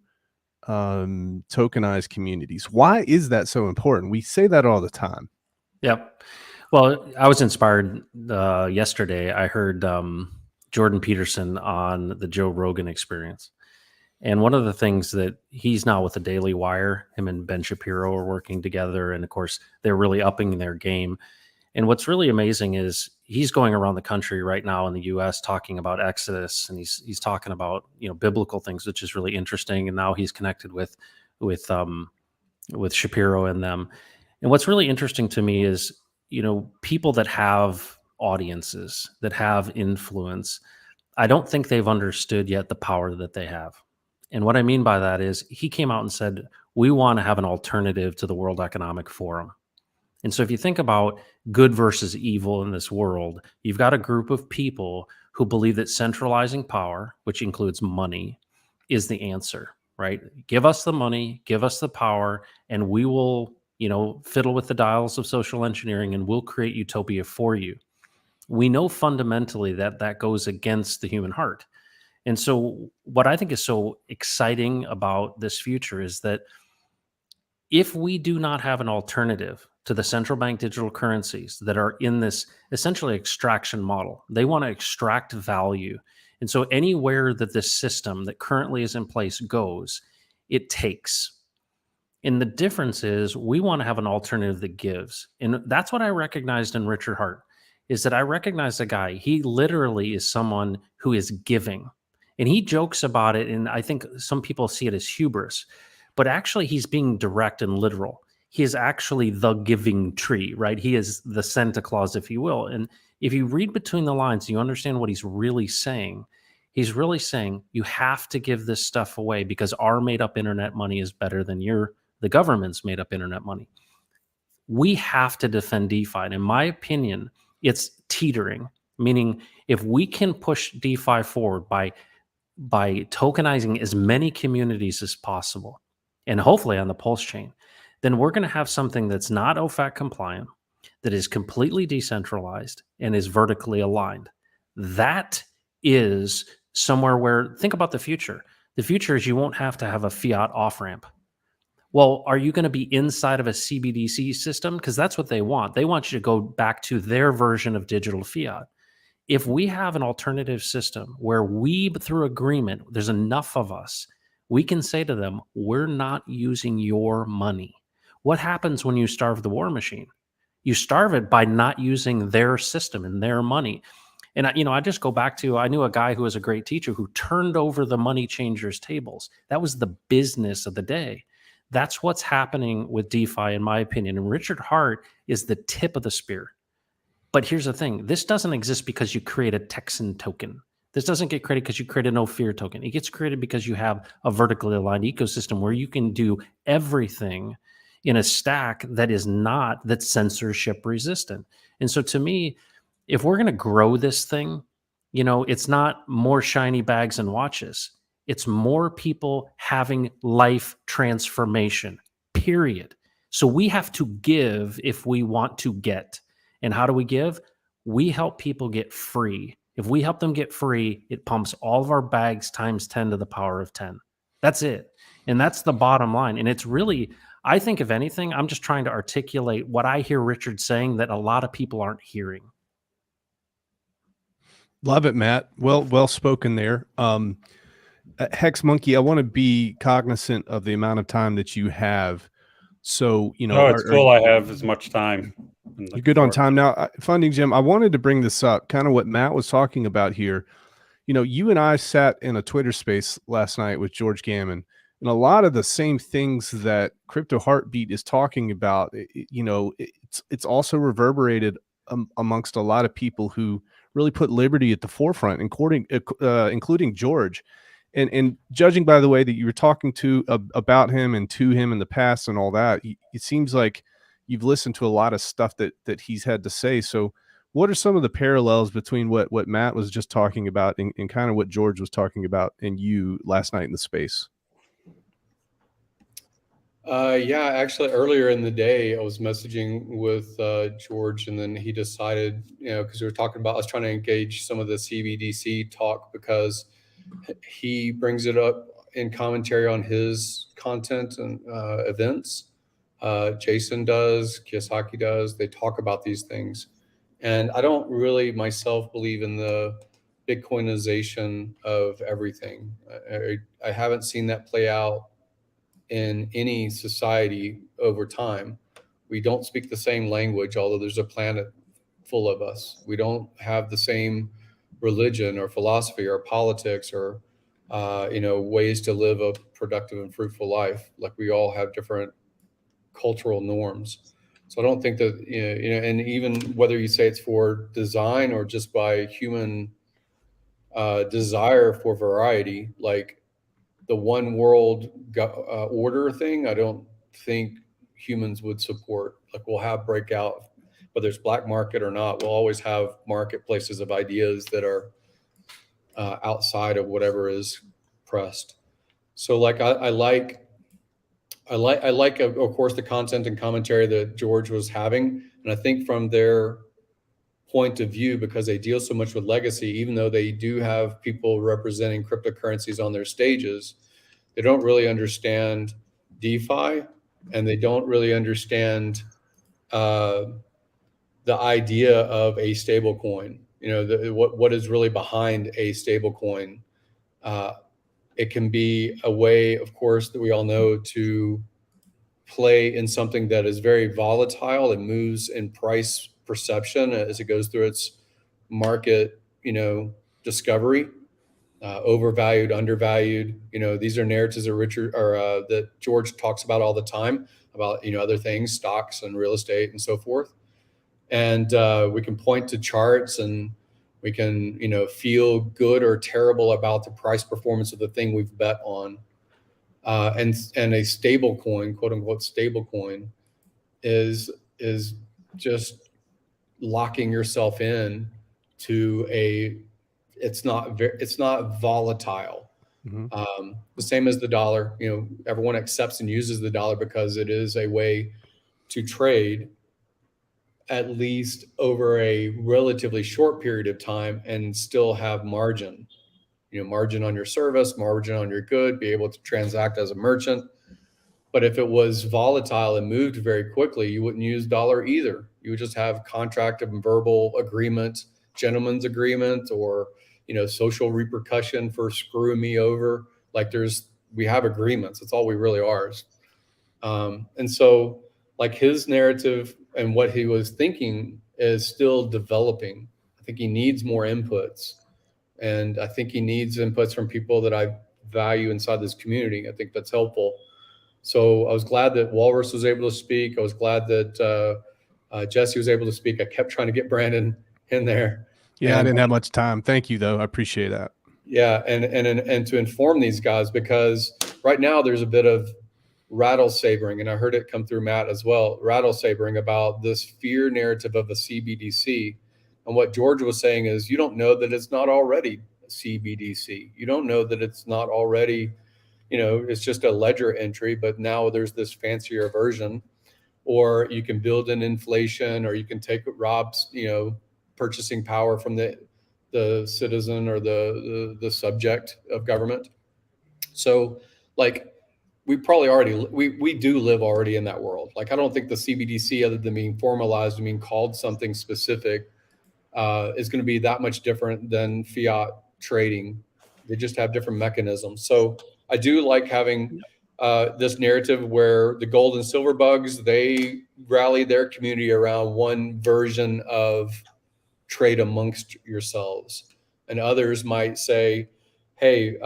tokenize communities? Why is that so important? We say that all the time. Yep. Well, I was inspired yesterday. I heard Jordan Peterson on the Joe Rogan Experience. And one of the things that he's now with the Daily Wire, him and Ben Shapiro are working together. And of course, they're really upping their game. And what's really amazing is he's going around the country right now in the US talking about Exodus, and he's talking about, biblical things, which is really interesting. And now he's connected with Shapiro and them. And what's really interesting to me is, people that have audiences, that have influence, I don't think they've understood yet the power that they have. And what I mean by that is he came out and said, we want to have an alternative to the World Economic Forum. And so if you think about good versus evil in this world, you've got a group of people who believe that centralizing power, which includes money, is the answer. right? Give us the money, give us the power, and we will, fiddle with the dials of social engineering and we'll create utopia for you. We know fundamentally that that goes against the human heart. And so, what I think is so exciting about this future is that if we do not have an alternative to the central bank digital currencies that are in this essentially extraction model, they want to extract value. And so, anywhere that this system that currently is in place goes, it takes. And the difference is we want to have an alternative that gives. And that's what I recognized in Richard Hart, is that I recognize a guy, he literally is someone who is giving. And he jokes about it, and I think some people see it as hubris, but actually he's being direct and literal. He is actually the giving tree, right? He is the Santa Claus, if you will. And if you read between the lines, you understand what he's really saying. He's really saying you have to give this stuff away because our made up internet money is better than the government's made up internet money. We have to defend DeFi. And in my opinion, it's teetering, meaning if we can push DeFi forward by tokenizing as many communities as possible, and hopefully on the Pulse chain, then we're going to have something that's not OFAC compliant, that is completely decentralized and is vertically aligned. That is somewhere where, think about the future. The future is you won't have to have a fiat off-ramp. Well, are you going to be inside of a CBDC system? Because that's what they want. They want you to go back to their version of digital fiat. If we have an alternative system where we, through agreement, there's enough of us, we can say to them, we're not using your money. What happens when you starve the war machine? You starve it by not using their system and their money. And I just go back to, I knew a guy who was a great teacher who turned over the money changers' tables. That was the business of the day. That's what's happening with DeFi, in my opinion. And Richard Hart is the tip of the spear. But here's the thing. This doesn't exist because you create a Texan token. This doesn't get created because you create a no fear token. It gets created because you have a vertically aligned ecosystem where you can do everything in a stack that is not that censorship resistant. And so to me, if we're going to grow this thing, it's not more shiny bags and watches. It's more people having life transformation, period. So we have to give if we want to get. And how do we give? We help people get free. If we help them get free, it pumps all of our bags times 10 to the power of 10. That's it. And that's the bottom line. And it's really, I think if anything, I'm just trying to articulate what I hear Richard saying that a lot of people aren't hearing. Love it, Matt. Well spoken there. Hex Monkey, I want to be cognizant of the amount of time that you have. So, it's cool. I have as much time. You're good on time now. Funding Jim, I wanted to bring this up, kind of what Matt was talking about here. You and I sat in a Twitter space last night with George Gammon, and a lot of the same things that Crypto Heartbeat is talking about, it's also reverberated amongst a lot of people who really put liberty at the forefront, including George. And judging by the way that you were talking about him and to him in the past and all that, it seems like you've listened to a lot of stuff that he's had to say. So what are some of the parallels between what Matt was just talking about and kind of what George was talking about and you last night in the space? Yeah, actually earlier in the day, I was messaging with George, and then he decided, because we were talking about, I was trying to engage some of the CBDC talk because he brings it up in commentary on his content and events. Jason does, Kiyosaki does. They talk about these things. And I don't really myself believe in the Bitcoinization of everything. I haven't seen that play out in any society over time. We don't speak the same language, although there's a planet full of us. We don't have the same religion or philosophy or politics or ways to live a productive and fruitful life. Like, we all have different cultural norms. So I don't think that, and even whether you say it's for design or just by human desire for variety, like the one world order thing, I don't think humans would support. Like, we'll have breakout, whether it's black market or not, we'll always have marketplaces of ideas that are outside of whatever is pressed. So like I like of course the content and commentary that George was having, and I think from their point of view, because they deal so much with legacy, even though they do have people representing cryptocurrencies on their stages, they don't really understand DeFi, and they don't really understand the idea of a stable coin. You know, what is really behind a stable coin. It can be a way, of course, that we all know to play in something that is very volatile and moves in price perception as it goes through its market, discovery, overvalued, undervalued. These are narratives that that George talks about all the time about, other things, stocks and real estate and so forth. And we can point to charts and we can, feel good or terrible about the price performance of the thing we've bet on. And a stable coin, quote unquote stable coin, is just locking yourself in to it's not volatile. The same as the dollar. Everyone accepts and uses the dollar because it is a way to trade, at least over a relatively short period of time, and still have margin. Margin on your service, margin on your good, be able to transact as a merchant. But if it was volatile and moved very quickly, you wouldn't use dollar either. You would just have contract and verbal agreement, gentleman's agreement, or social repercussion for screwing me over. Like we have agreements. That's all we really are. And so like his narrative and what he was thinking is still developing. I think he needs more inputs. And I think he needs inputs from people that I value inside this community. I think that's helpful. So I was glad that Walrus was able to speak. I was glad that Jesse was able to speak. I kept trying to get Brandon in there. Yeah, I didn't have much time. Thank you, though. I appreciate that. Yeah, and to inform these guys, because right now there's a bit of rattle sabering, and I heard it come through Matt as well, rattle sabering about this fear narrative of a CBDC. And what George was saying is, you don't know that it's not already a CBDC. You don't know that it's not already, it's just a ledger entry, but now there's this fancier version. Or you can build in inflation, or you can take Rob's, purchasing power from the citizen or the subject of government. So like we probably we do live already in that world. Like I don't think the CBDC, other than being formalized and being called something specific, is going to be that much different than fiat trading. They just have different mechanisms. So I do like having this narrative where the gold and silver bugs, they rally their community around one version of trade amongst yourselves. And others might say, hey,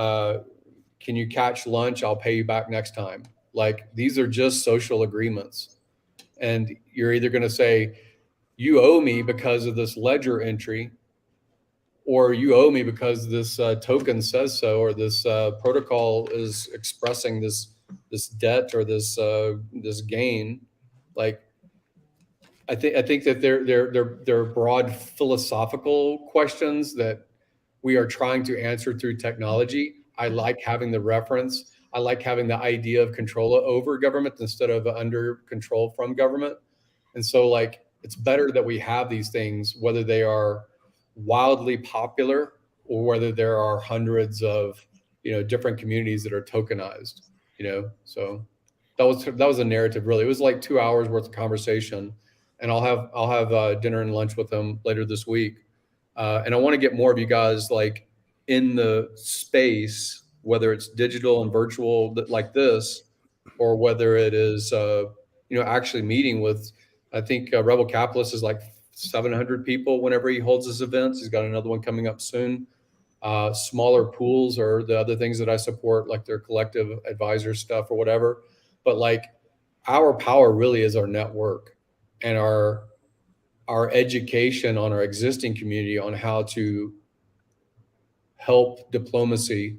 can you catch lunch? I'll pay you back next time. Like these are just social agreements. And you're either going to say, you owe me because of this ledger entry, or you owe me because this token says so, or this protocol is expressing this debt or this gain. Like I think that they're broad philosophical questions that we are trying to answer through technology. I like having the reference. I like having the idea of control over government instead of under control from government. And so like, it's better that we have these things, whether they are wildly popular or whether there are hundreds of, different communities that are tokenized, so that was a narrative. Really, it was like 2 hours worth of conversation, and I'll have dinner and lunch with them later this week. And I want to get more of you guys like in the space, whether it's digital and virtual like this, or whether it is, actually meeting with, I think Rebel Capitalist is like 700 people whenever he holds his events. He's got another one coming up soon. Smaller pools are the other things that I support, like their collective advisor stuff or whatever. But like our power really is our network and our education on our existing community on how to help diplomacy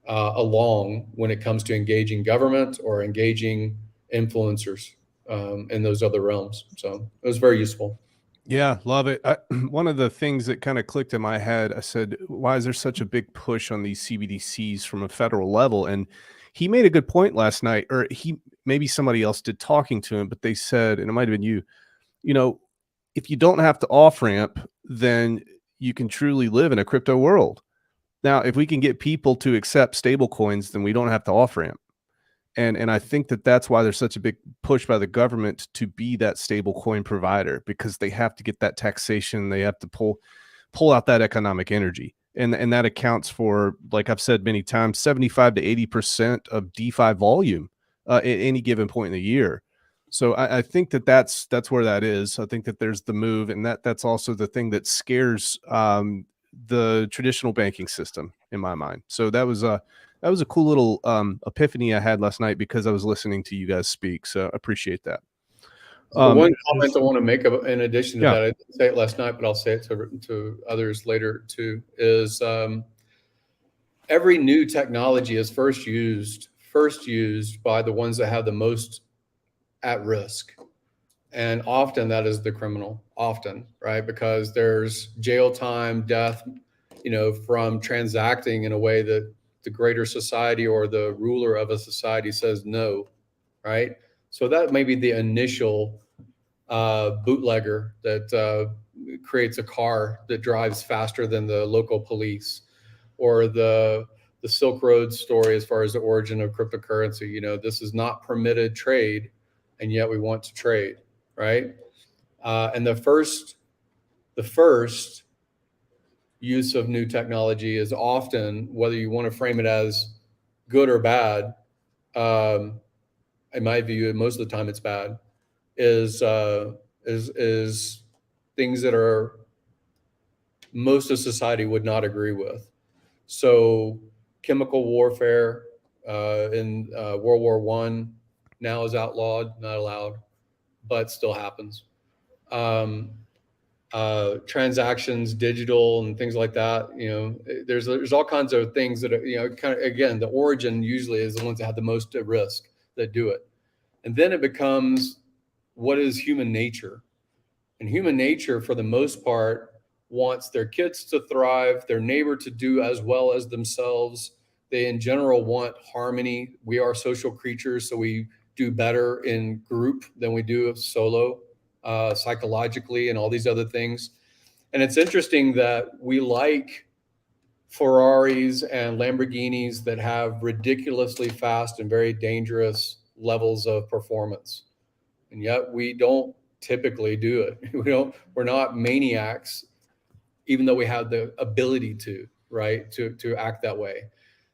along when it comes to engaging government or engaging influencers in those other realms. So it was very useful. Yeah, love it. One of the things that kind of clicked in my head, I said, why is there such a big push on these CBDCs from a federal level? And he made a good point last night, or maybe somebody else did talking to him, but they said, and it might have been you know, if you don't have to off ramp, then you can truly live in a crypto world. Now, if we can get people to accept stable coins, then we don't have to off ramp. And I think that that's why there's such a big push by the government to be that stable coin provider, because they have to get that taxation. They have to pull out that economic energy. And that accounts for, like I've said many times, 75 to 80% of DeFi volume at any given point in the year. So I think that that's where that is. I think that there's the move, and that's also the thing that scares the traditional banking system in my mind. So that was a cool little epiphany I had last night because I was listening to you guys speak. So I appreciate that. One comment I want to make in addition to Yeah. that, I didn't say it last night, but I'll say it to others later too, is every new technology is first used by the ones that have the most at risk. And often that is the criminal, often, right? Because there's jail time, death, from transacting in a way that the greater society or the ruler of a society says no, right? So that may be the initial bootlegger that creates a car that drives faster than the local police, or the Silk Road story as far as the origin of cryptocurrency. This is not permitted trade, and yet we want to trade, right? And the first use of new technology is often, whether you want to frame it as good or bad, in my view, most of the time it's bad, is things that are most of society would not agree with. So chemical warfare in World War I now is outlawed, not allowed, but still happens. Transactions, digital, and things like that. There's all kinds of things that are, kind of, again, the origin usually is the ones that have the most at risk that do it. And then it becomes, what is human nature? And human nature, for the most part, wants their kids to thrive, their neighbor to do as well as themselves. They, in general, want harmony. We are social creatures, so we do better in group than we do solo, psychologically, and all these other things. And it's interesting that we like Ferraris and Lamborghinis that have ridiculously fast and very dangerous levels of performance. And yet we don't typically do it. We're not maniacs, even though we have the ability to, right, to act that way.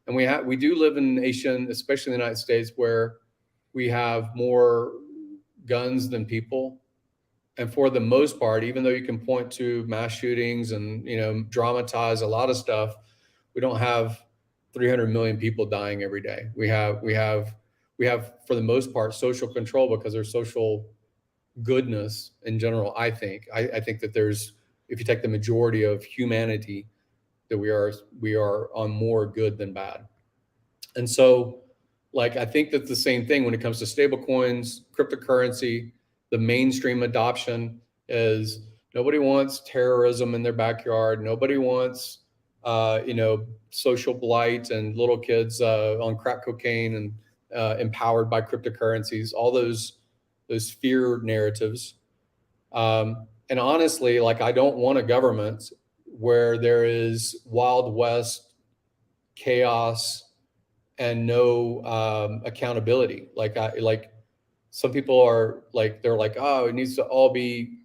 And we do live in a nation, especially in the United States, where we have more guns than people. And for the most part, even though you can point to mass shootings and dramatize a lot of stuff, we don't have 300 million people dying every day. We have for the most part social control because there's social goodness in general. I think that there's, if you take the majority of humanity, that we are on more good than bad. And so, I think that the same thing when it comes to stable coins, cryptocurrency, the mainstream adoption is, nobody wants terrorism in their backyard. Nobody wants, social blight and little kids on crack cocaine and empowered by cryptocurrencies, all those fear narratives. And honestly, I don't want a government where there is Wild West chaos and no accountability. Some people are they're like, oh, it needs to all be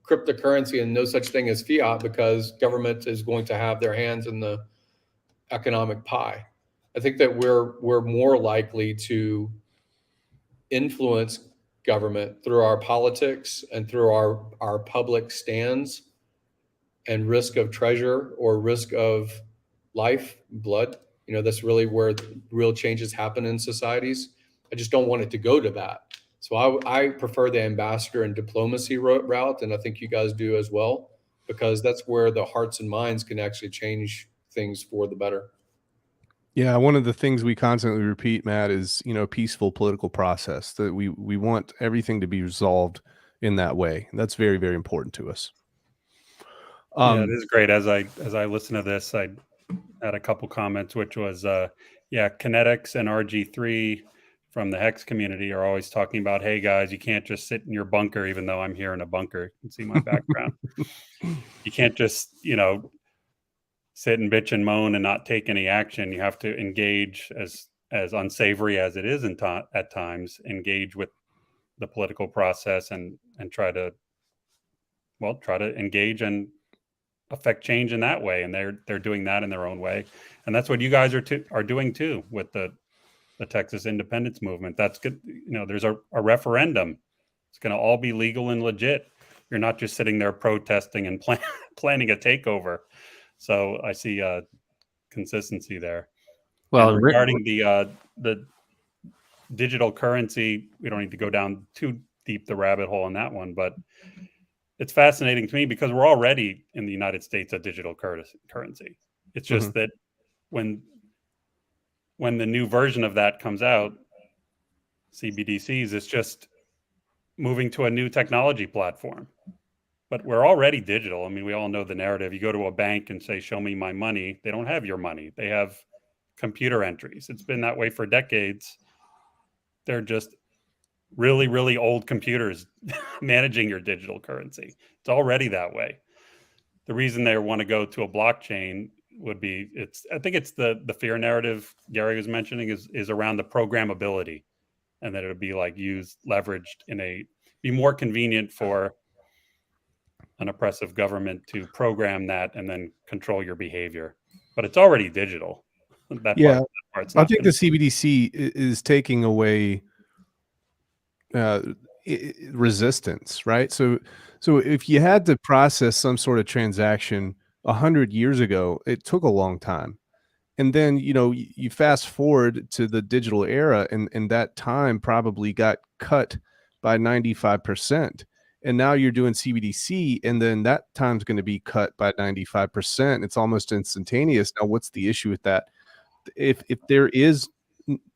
cryptocurrency and no such thing as fiat because government is going to have their hands in the economic pie. I think that we're more likely to influence government through our politics and through our public stands and risk of treasure or risk of life, blood. That's really where real changes happen in societies. I just don't want it to go to that. So I prefer the ambassador and diplomacy route, and I think you guys do as well, because that's where the hearts and minds can actually change things for the better. Yeah, one of the things we constantly repeat, Matt, is peaceful political process. That we want everything to be resolved in that way. That's very, very important to us. Yeah, it is great. As I listen to this, I had a couple comments, which was Kinetics and RG3 from the Hex community are always talking about, hey guys, you can't just sit in your bunker, even though I'm here in a bunker. You can see my background. You can't just, sit and bitch and moan and not take any action. You have to engage, as unsavory as it is at times, engage with the political process and try to engage and affect change in that way. And they're doing that in their own way. And that's what you guys are doing too with the Texas independence movement. That's good. There's a referendum. It's going to all be legal and legit. You're not just sitting there protesting and planning a takeover. So I see consistency there. Well, and regarding the digital currency, we don't need to go down too deep the rabbit hole on that one, but it's fascinating to me because we're already in the United States a digital currency. It's just that when the new version of that comes out, CBDCs, it's just moving to a new technology platform. But we're already digital. I mean, we all know the narrative. You go to a bank and say, show me my money. They don't have your money. They have computer entries. It's been that way for decades. They're just really, really old computers managing your digital currency. It's already that way. The reason they want to go to a blockchain would be, I think it's the fear narrative Gary was mentioning is around the programmability, and that it would be like leveraged be more convenient for an oppressive government to program that and then control your behavior. But it's already digital. I think the CBDC is taking away resistance, right? So if you had to process some sort of transaction 100 years ago, it took a long time. And then, you fast forward to the digital era, and that time probably got cut by 95%. And now you're doing CBDC, and then that time's going to be cut by 95%. It's almost instantaneous. Now, what's the issue with that? If there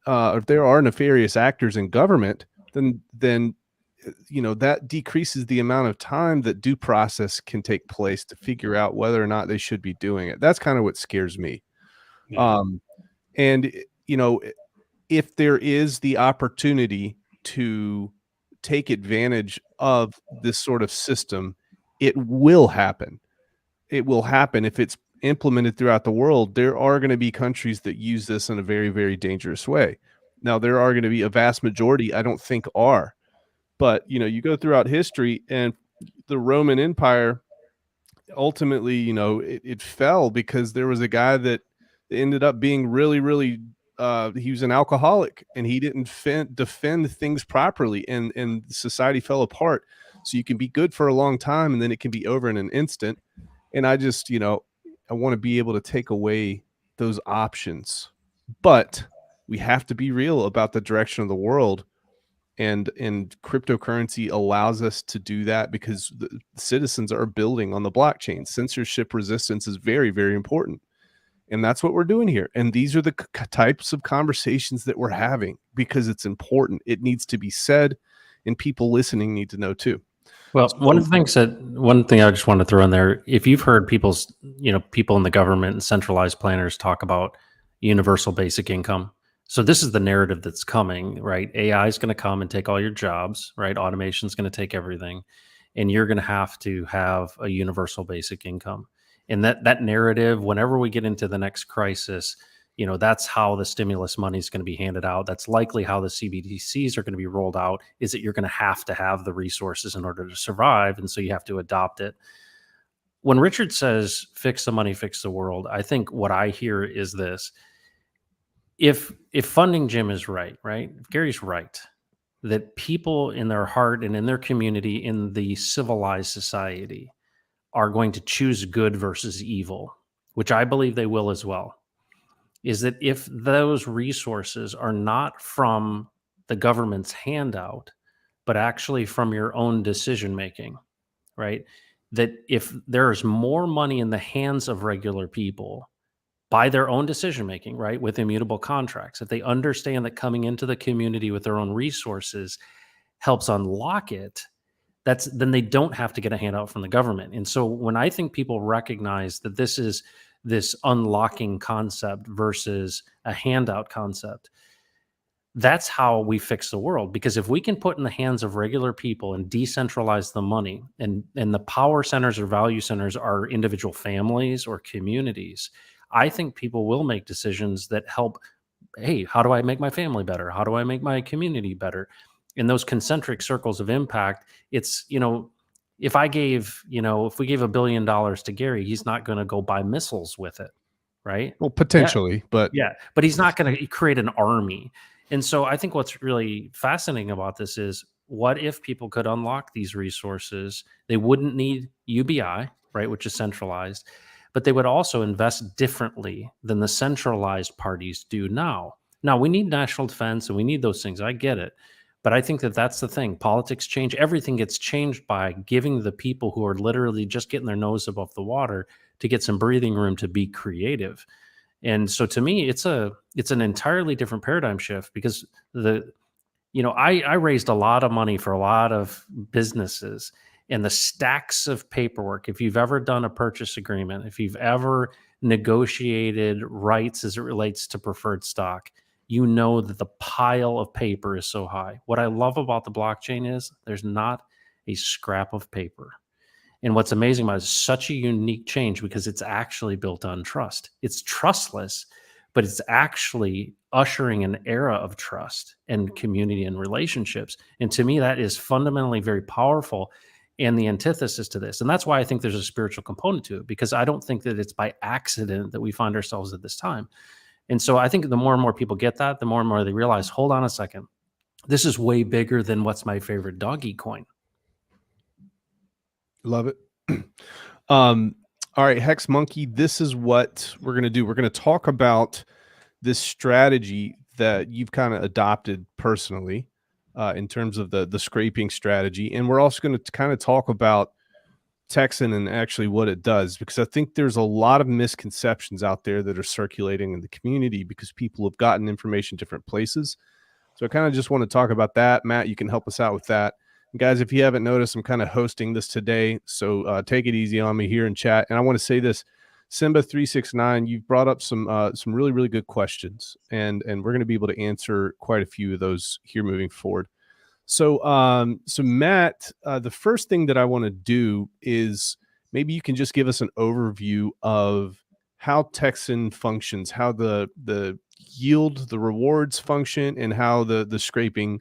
are nefarious actors in government, then that decreases the amount of time that due process can take place to figure out whether or not they should be doing it. That's kind of what scares me. Yeah. And if there is the opportunity to take advantage of this sort of system, it will happen. It will happen if it's implemented throughout the world. There are going to be countries that use this in a very, very dangerous way. Now, there are going to be a vast majority I don't think are, but you go throughout history, and the Roman Empire ultimately, it fell because there was a guy that ended up being really, really he was an alcoholic, and he didn't defend things properly, and society fell apart. So you can be good for a long time, and then it can be over in an instant. And I just, I want to be able to take away those options, but we have to be real about the direction of the world. And cryptocurrency allows us to do that because the citizens are building on the blockchain. Censorship resistance is very, very important. And that's what we're doing here. And these are the types of conversations that we're having because it's important. It needs to be said, and people listening need to know too. Well, one thing I just want to throw in there, if you've heard people in the government and centralized planners talk about universal basic income. So this is the narrative that's coming, right? AI is going to come and take all your jobs, right? Automation is going to take everything, and you're going to have a universal basic income. And that narrative, whenever we get into the next crisis, that's how the stimulus money is going to be handed out. That's likely how the CBDCs are going to be rolled out, is that you're going to have the resources in order to survive. And so you have to adopt it. When Richard says, fix the money, fix the world, I think what I hear is this. If Funding Jim is right? If Gary's right, that people in their heart and in their community, in the civilized society, are going to choose good versus evil, which I believe they will as well, is that if those resources are not from the government's handout, but actually from your own decision-making, right? That if there's more money in the hands of regular people by their own decision-making, right? With immutable contracts, if they understand that coming into the community with their own resources helps unlock it, then they don't have to get a handout from the government. And so when I think people recognize that this is this unlocking concept versus a handout concept, that's how we fix the world. Because if we can put in the hands of regular people and decentralize the money, and the power centers or value centers are individual families or communities, I think people will make decisions that help. Hey, how do I make my family better? How do I make my community better? In those concentric circles of impact, it's, if we gave $1 billion to Gary, he's not going to go buy missiles with it, right? Well, potentially, but Yeah, but he's not going to create an army. And so I think what's really fascinating about this is, what if people could unlock these resources? They wouldn't need UBI, right, which is centralized, but they would also invest differently than the centralized parties do now. Now, we need national defense and we need those things. I get it. But I think that that's the thing. Politics change. Everything gets changed by giving the people who are literally just getting their nose above the water to get some breathing room to be creative. And so to me, it's an entirely different paradigm shift, because I raised a lot of money for a lot of businesses, and the stacks of paperwork. If you've ever done a purchase agreement, if you've ever negotiated rights as it relates to preferred stock, you know that the pile of paper is so high. What I love about the blockchain is there's not a scrap of paper. And what's amazing about it is such a unique change, because it's actually built on trust. It's trustless, but it's actually ushering an era of trust and community and relationships. And to me, that is fundamentally very powerful and the antithesis to this. And that's why I think there's a spiritual component to it, because I don't think that it's by accident that we find ourselves at this time. And so I think the more and more people get that, the more and more they realize, hold on a second, this is way bigger than what's my favorite doggy coin. Love it. All right, Hex Monkey, this is what we're going to do. We're going to talk about this strategy that you've kind of adopted personally in terms of the scraping strategy. And we're also going to kind of talk about Texan and actually what it does, because I think there's a lot of misconceptions out there that are circulating in the community because people have gotten information different places. So I kind of just want to talk about that. Matt, you can help us out with that. And guys, if you haven't noticed, I'm kind of hosting this today, so take it easy on me here in chat. And I want to say this, Simba369, you've brought up some really, really good questions, and we're going to be able to answer quite a few of those here moving forward. So, Matt, the first thing that I want to do is maybe you can just give us an overview of how Texan functions, how the yield, the rewards function, and how the scraping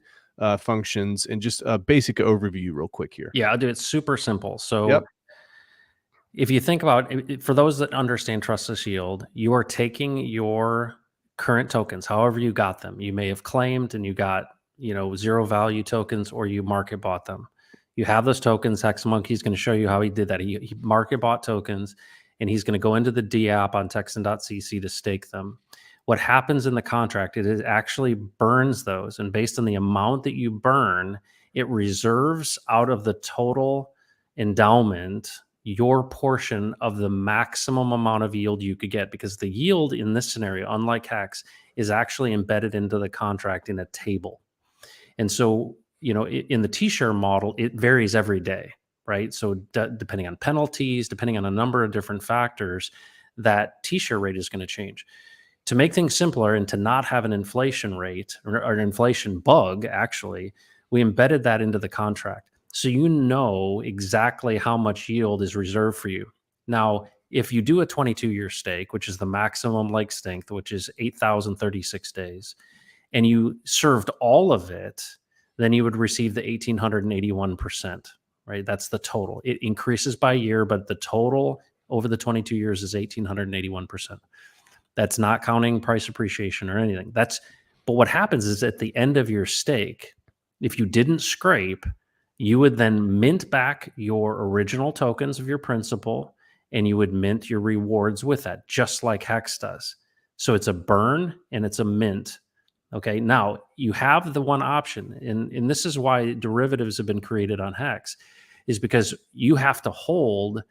functions, and just a basic overview real quick here. Yeah, I'll do it super simple. So if you think about it, for those that understand trustless yield, you are taking your current tokens, however you got them. You may have claimed and you got, zero value tokens, or you market bought them. You have those tokens. Hex Monkey is going to show you how he did that. He market bought tokens, and he's going to go into the D app on Texan.cc to stake them. What happens in the contract, it actually burns those. And based on the amount that you burn, it reserves out of the total endowment your portion of the maximum amount of yield you could get, because the yield in this scenario, unlike Hex, is actually embedded into the contract in a table. And so, in the T-share model, it varies every day, right? So depending on penalties, depending on a number of different factors, that T-share rate is going to change. To make things simpler and to not have an inflation rate or an inflation bug, actually, we embedded that into the contract. So you know exactly how much yield is reserved for you. Now, if you do a 22-year stake, which is the maximum leg length, which is 8,036 days, and you served all of it, then you would receive the 1,881%, right? That's the total. It increases by year, but the total over the 22 years is 1,881%. That's not counting price appreciation or anything. But what happens is at the end of your stake, if you didn't scrape, you would then mint back your original tokens of your principal, and you would mint your rewards with that, just like Hex does. So it's a burn and it's a mint. Okay, now you have the one option, and this is why derivatives have been created on Hex, is because you have to hold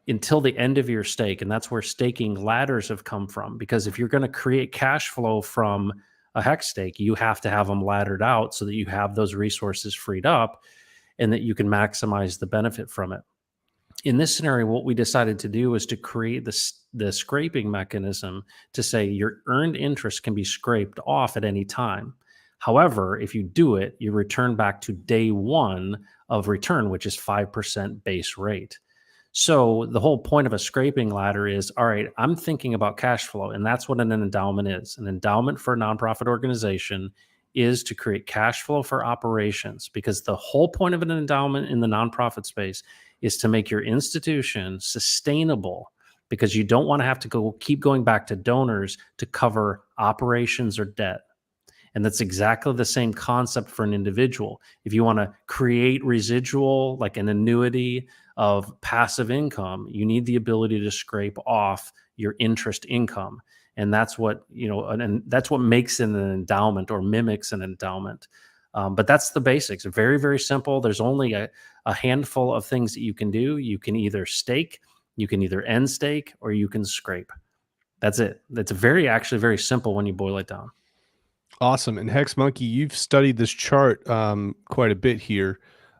until the end of your stake. And that's where staking ladders have come from, because if you're going to create cash flow from a Hex stake, you have to have them laddered out so that you have those resources freed up. and that you can maximize the benefit from it. In this scenario, what we decided to do is to create the scraping mechanism to say your earned interest can be scraped off at any time. However, if you do it, you return back to day one of return, which is 5% base rate. So the whole point of a scraping ladder is, all right, I'm thinking about cash flow, and that's what an endowment is. An endowment for a nonprofit organization is to create cash flow for operations, because the whole point of an endowment in the nonprofit space is to make your institution sustainable, because you don't want to have to keep going back to donors to cover operations or debt. And that's exactly the same concept for an individual. If you want to create residual, like an annuity of passive income, you need the ability to scrape off your interest income. And that's what, and that's what makes it an endowment or mimics an endowment. But that's the basics. Very, very simple. There's only a handful of things that you can do. You can either stake, you can either end stake, or you can scrape. That's it. That's actually very simple when you boil it down. Awesome. And Hex Monkey, you've studied this chart quite a bit here.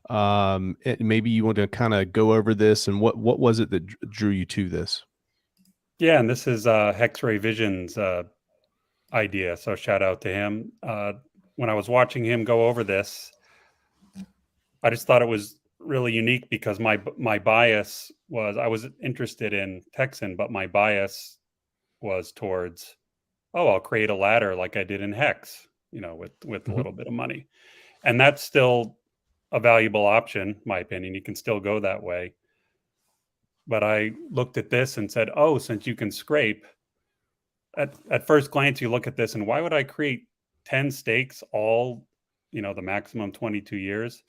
And maybe you want to kind of go over this, and what was it that drew you to this? Yeah, and this is Hex-Ray Vision's idea. So shout out to him. When I was watching him go over this, I just thought it was really unique, because my bias was, I was interested in Texan, but my bias was towards, I'll create a ladder like I did in Hex, with a little bit of money. And that's still a valuable option, in my opinion. You can still go that way. But I looked at this and said, since you can scrape, at first glance, you look at this and why would I create 10 stakes all, the maximum 22 years?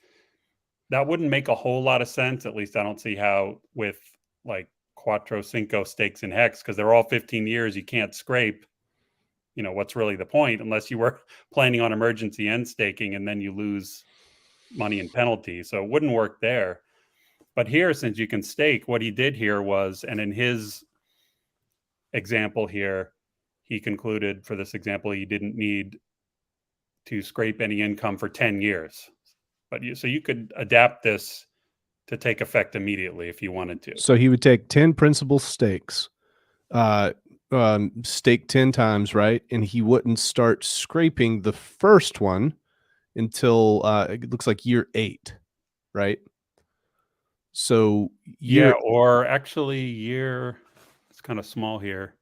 That wouldn't make a whole lot of sense. At least I don't see how, with like Cuatro Cinco stakes in Hex, because they're all 15 years. You can't scrape. What's really the point, unless you were planning on emergency end staking and then you lose money and penalties. So it wouldn't work there. But here, since you can stake, what he did here was, and in his example here, he concluded for this example, he didn't need to scrape any income for 10 years. But so you could adapt this to take effect immediately if you wanted to. So he would take 10 principal stakes, stake 10 times, right? And he wouldn't start scraping the first one until it looks like year 8, right? So or actually it's kind of small here.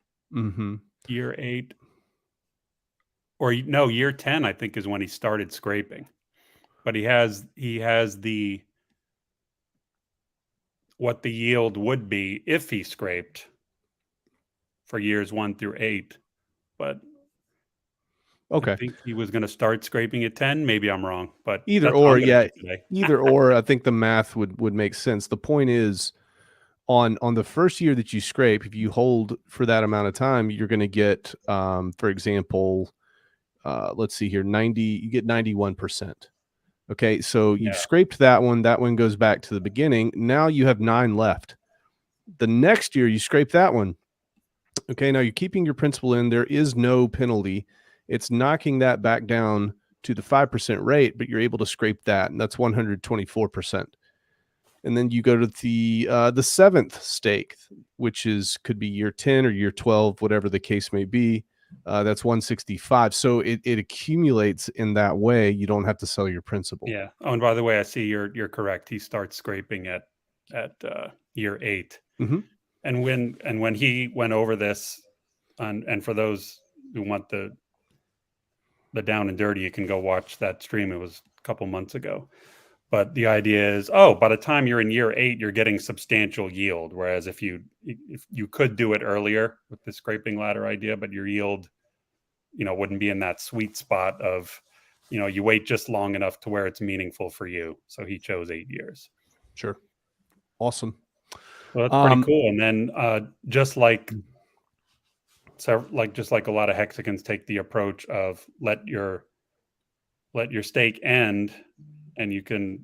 Year 8, or no, year 10, I think, is when he started scraping. But he has what the yield would be if he scraped for years 1 through 8. But okay, I think he was going to start scraping at 10. Maybe I'm wrong, but either or, I think the math would make sense. The point is, on the first year that you scrape, if you hold for that amount of time, you're going to get, for example, let's see here, you get 91%. Okay, so you've scraped that one goes back to the beginning. Now you have 9 left. The next year you scrape that one. Okay, now you're keeping your principal in. There is no penalty. It's knocking that back down to the 5% rate, but you're able to scrape that, and that's 124%. And then you go to the 7th stake, which could be year 10 or year 12, whatever the case may be. That's 165. So it accumulates in that way. You don't have to sell your principal. Yeah. Oh, and by the way, I see you're correct. He starts scraping at year 8. And when he went over this, and for those who want the down and dirty, you can go watch that stream. It was a couple months ago. But the idea is, by the time you're in year 8, you're getting substantial yield. Whereas if you could do it earlier with the scraping ladder idea, but your yield, wouldn't be in that sweet spot of, you wait just long enough to where it's meaningful for you. So he chose 8 years. Sure. Awesome. Well, that's pretty cool. And then just like a lot of hexagons take the approach of let your stake end, and you can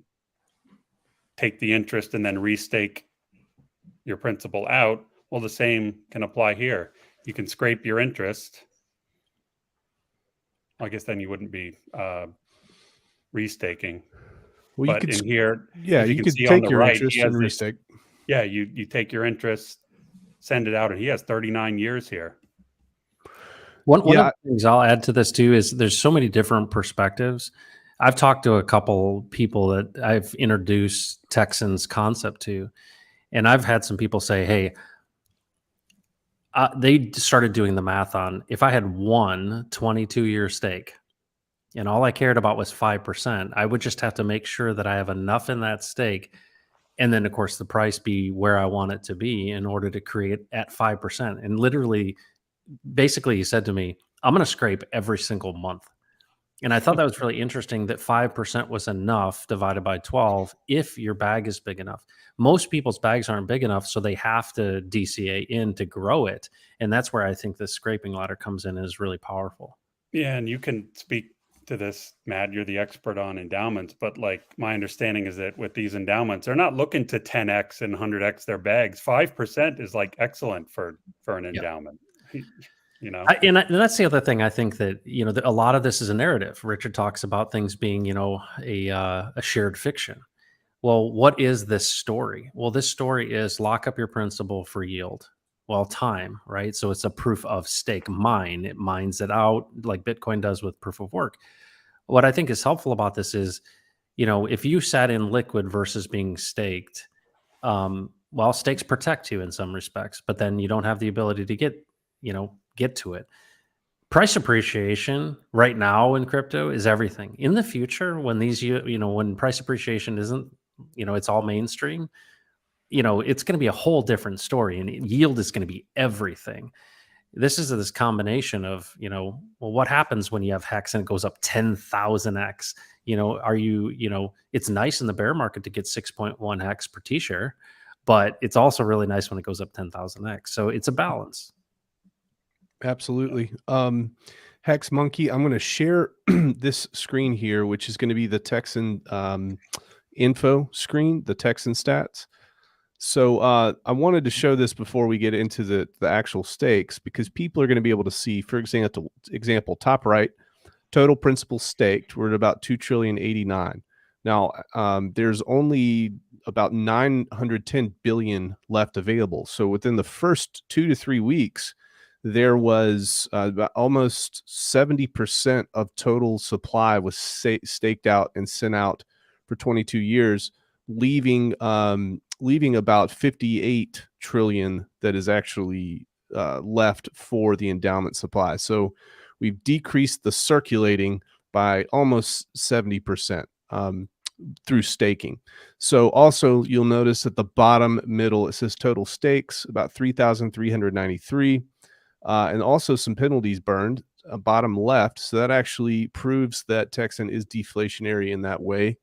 take the interest and then restake your principal out. Well, the same can apply here. You can scrape your interest. I guess then you wouldn't be restaking. Well, you But could, in here, yeah, if you you can could see on take the your right, interest he and has this. restake. Yeah, you take your interest, send it out, and he has 39 years here. One of Yeah, the things I'll add to this too is there's so many different perspectives. I've talked to a couple people that I've introduced Texan's concept to, and I've had some people say, "Hey, they started doing the math on if I had one 22-year stake and all I cared about was 5%, I would just have to make sure that I have enough in that stake. And then, of course, the price be where I want it to be in order to create at 5%." And literally, basically, he said to me, "I'm going to scrape every single month." And I thought that was really interesting that 5% was enough divided by 12 if your bag is big enough. Most people's bags aren't big enough, so they have to DCA in to grow it. And that's where I think the scraping ladder comes in and is really powerful. Yeah, and you can speak to this, Matt. You're the expert on endowments, but like my understanding is that with these endowments, they're not looking to 10x and 100x their bags. 5% is like excellent for an endowment. You know, And that's the other thing. I think that a lot of this is a narrative. Richard talks about things being a shared fiction. Well, what is this story? Well, this story is lock up your principal for yield. Well, time, right? So it's a proof of stake mine. It mines it out like Bitcoin does with proof of work. What I think is helpful about this is, if you sat in liquid versus being staked, well, stakes protect you in some respects, but then you don't have the ability to get to it. Price appreciation right now in crypto is everything. In the future, when when price appreciation isn't, it's all mainstream, it's going to be a whole different story, and yield is going to be everything. This is this combination of, well, what happens when you have Hex and it goes up 10,000x? It's nice in the bear market to get 6.1 Hex per T-share, but it's also really nice when it goes up 10,000x. So it's a balance. Absolutely. Hex Monkey, I'm going to share this screen here, which is going to be the Texan info screen, the Texan stats. So I wanted to show this before we get into the actual stakes, because people are going to be able to see, for example, top right, total principal staked, we're at about 2,089,000,000. Now, there's only about 910 billion left available. So within the first 2 to 3 weeks, there was about almost 70% of total supply was staked out and sent out for 22 years, leaving about 58 trillion that is actually left for the endowment supply. So we've decreased the circulating by almost 70% through staking. So also you'll notice at the bottom middle, it says total stakes, about 3,393. And also some penalties burned, bottom left. So that actually proves that Texan is deflationary in that way.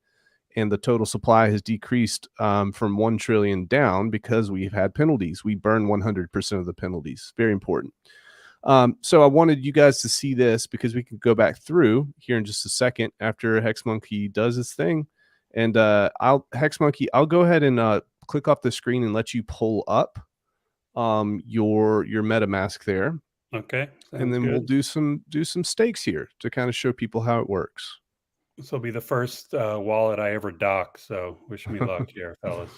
And the total supply has decreased from 1 trillion down because we've had penalties. We burn 100% of the penalties. Very important. So I wanted you guys to see this because we can go back through here in just a second after Hex Monkey does his thing. And Hex Monkey, I'll go ahead and click off the screen and let you pull up your MetaMask there. Okay. And then we'll do some stakes here to kind of show people how it works. This will be the first wallet I ever dock, so wish me luck here, fellas.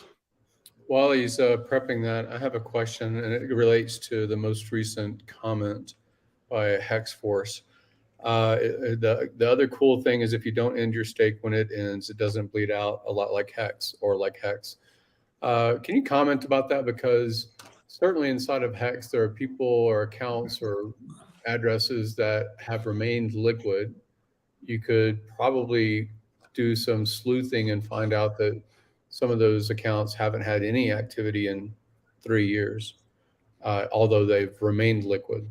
While he's prepping that, I have a question, and it relates to the most recent comment by Hex Force. The other cool thing is if you don't end your stake when it ends, it doesn't bleed out a lot like Hex or like Hex. Can you comment about that? Because certainly inside of Hex, there are people or accounts or addresses that have remained liquid. You could probably do some sleuthing and find out that some of those accounts haven't had any activity in 3 years, although they've remained liquid.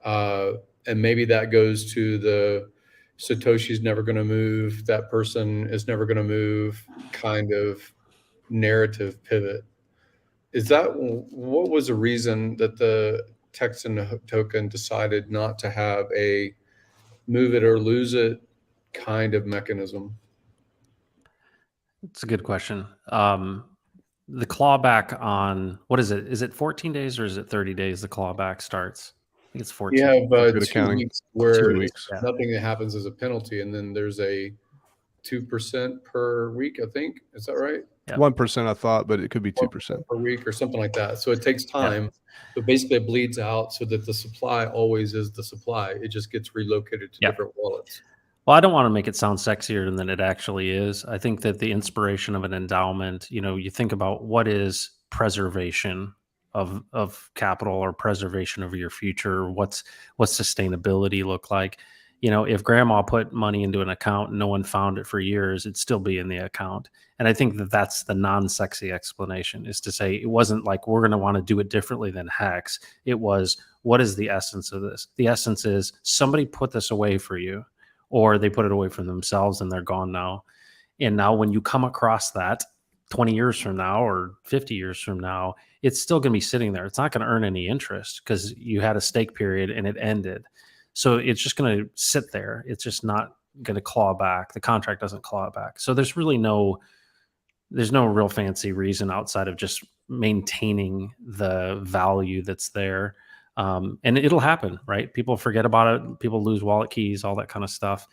And maybe that goes to the Satoshi's never going to move, that person is never going to move kind of narrative pivot. Is that what was the reason that the Texan token decided not to have a move it or lose it kind of mechanism? It's a good question. The clawback on, what is it? Is it 14 days or is it 30 days the clawback starts? I think it's 14. You have Good 2 accounting. weeks where 2 weeks. nothing that happens as a penalty, and then there's a 2% per week, I think. Is that right? 1% I thought, but it could be 2% per week or something like that. So it takes time. But basically it bleeds out so that the supply always is the supply. It just gets relocated to different wallets. Well, I don't want to make it sound sexier than it actually is. I think that the inspiration of an endowment, you think about what is preservation of capital or preservation of your future. What's sustainability look like? If grandma put money into an account and no one found it for years, it'd still be in the account. And I think that that's the non-sexy explanation, is to say it wasn't like we're going to want to do it differently than Hex. It was, what is the essence of this? The essence is somebody put this away for you, or they put it away from themselves and they're gone now. And now when you come across that 20 years from now or 50 years from now, it's still going to be sitting there. It's not going to earn any interest because you had a stake period and it ended. So it's just going to sit there. It's just not going to claw back. The contract doesn't claw it back. So there's no real fancy reason outside of just maintaining the value that's there. And it'll happen, right? People forget about it. People lose wallet keys, all that kind of stuff.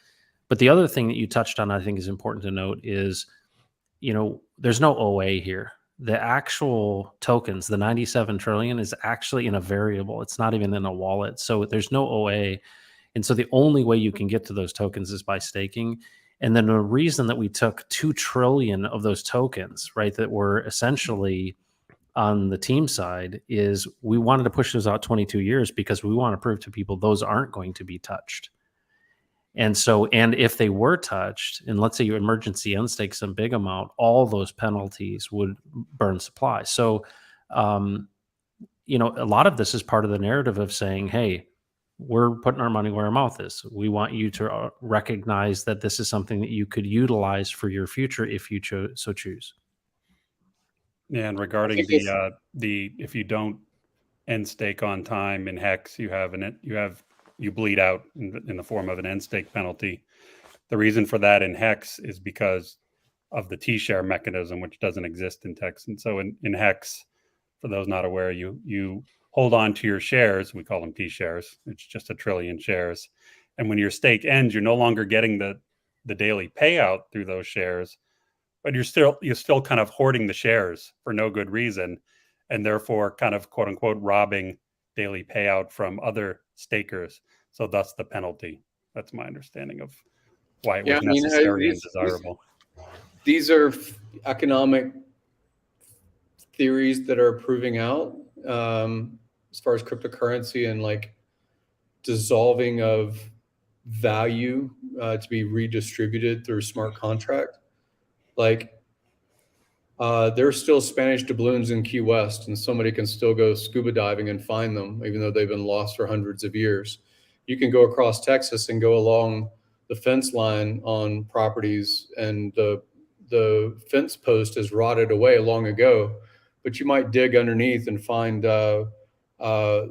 But the other thing that you touched on, I think is important to note is, there's no OA here. The actual tokens, the 97 trillion, is actually in a variable. It's not even in a wallet. So there's no OA. And so the only way you can get to those tokens is by staking. And then the reason that we took 2 trillion of those tokens, right, that were essentially on the team side, is we wanted to push those out 22 years because we want to prove to people those aren't going to be touched. And so, and if they were touched, and let's say you emergency unstake some big amount, all those penalties would burn supply. So, a lot of this is part of the narrative of saying, hey, we're putting our money where our mouth is. We want you to recognize that this is something that you could utilize for your future if you so choose. Yeah, and regarding the if you don't end stake on time in Hex, you bleed out in the form of an end stake penalty. The reason for that in Hex is because of the T-share mechanism, which doesn't exist in Texan. So in Hex, for those not aware, you hold on to your shares. We call them T-shares. It's just 1 trillion shares. And when your stake ends, you're no longer getting the daily payout through those shares, but you're still kind of hoarding the shares for no good reason, and therefore kind of quote unquote robbing daily payout from other stakers. So thus the penalty. That's my understanding of why it was necessary and desirable. These are economic theories that are proving out as far as cryptocurrency and like dissolving of value to be redistributed through smart contract. Like there's still Spanish doubloons in Key West, and somebody can still go scuba diving and find them, even though they've been lost for hundreds of years. You can go across Texas and go along the fence line on properties, and the fence post is rotted away long ago, but you might dig underneath and find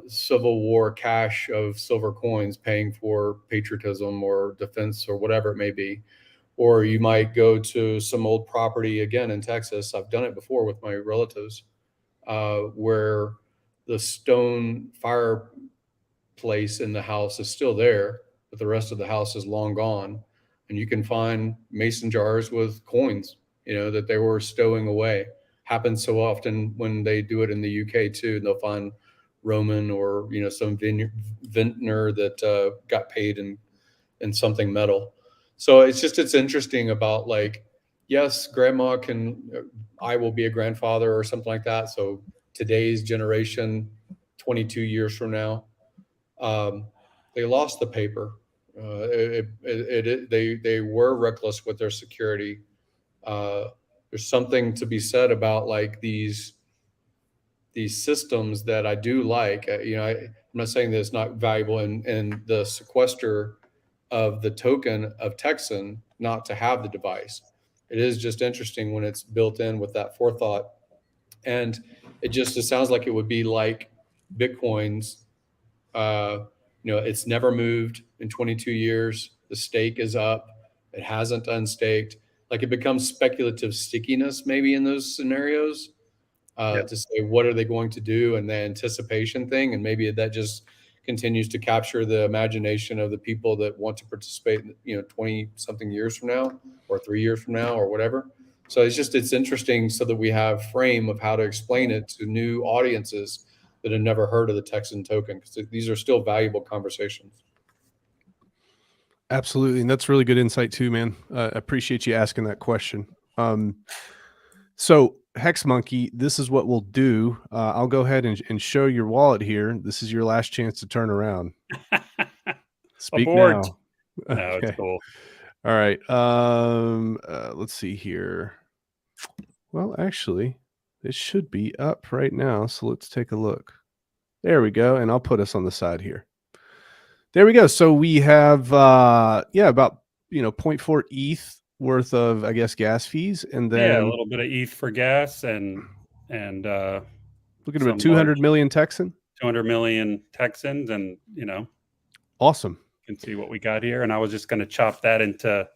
Civil War cache of silver coins paying for patriotism or defense or whatever it may be. Or you might go to some old property again in Texas. I've done it before with my relatives, where the stone fireplace in the house is still there, but the rest of the house is long gone. And you can find mason jars with coins, that they were stowing away. Happens so often when they do it in the UK too. And they'll find Roman or some vintner that got paid in something metal. So it's interesting about like, yes, grandma I will be a grandfather or something like that. So today's generation, 22 years from now, they lost the paper. They were reckless with their security. There's something to be said about like these systems that I do like. I'm not saying that it's not valuable in the sequester of the token of Texan not to have the device. It is just interesting when it's built in with that forethought. And it sounds like it would be like Bitcoin's, it's never moved in 22 years. The stake is up. It hasn't unstaked. Like it becomes speculative stickiness maybe in those scenarios to say, what are they going to do? And the anticipation thing. And maybe that just continues to capture the imagination of the people that want to participate, 20 something years from now or 3 years from now or whatever. So it's interesting so that we have frame of how to explain it to new audiences that have never heard of the Texan token, because these are still valuable conversations. Absolutely. And that's really good insight too, man. I appreciate you asking that question. So Hex Monkey, this is what we'll do. I'll go ahead and show your wallet here. This is your last chance to turn around. Speak Abort. now. No, it's Okay. cool. All right. Let's see here. Well, actually, it should be up right now. So let's take a look. There we go. And I'll put us on the side here. There we go. So we have, about, 0.4 ETH worth of, I guess, gas fees. And then A little bit of ETH for gas and look at about 200 million Texan. 200 million Texans, and Awesome. you can see what we got here. And I was just going to chop that into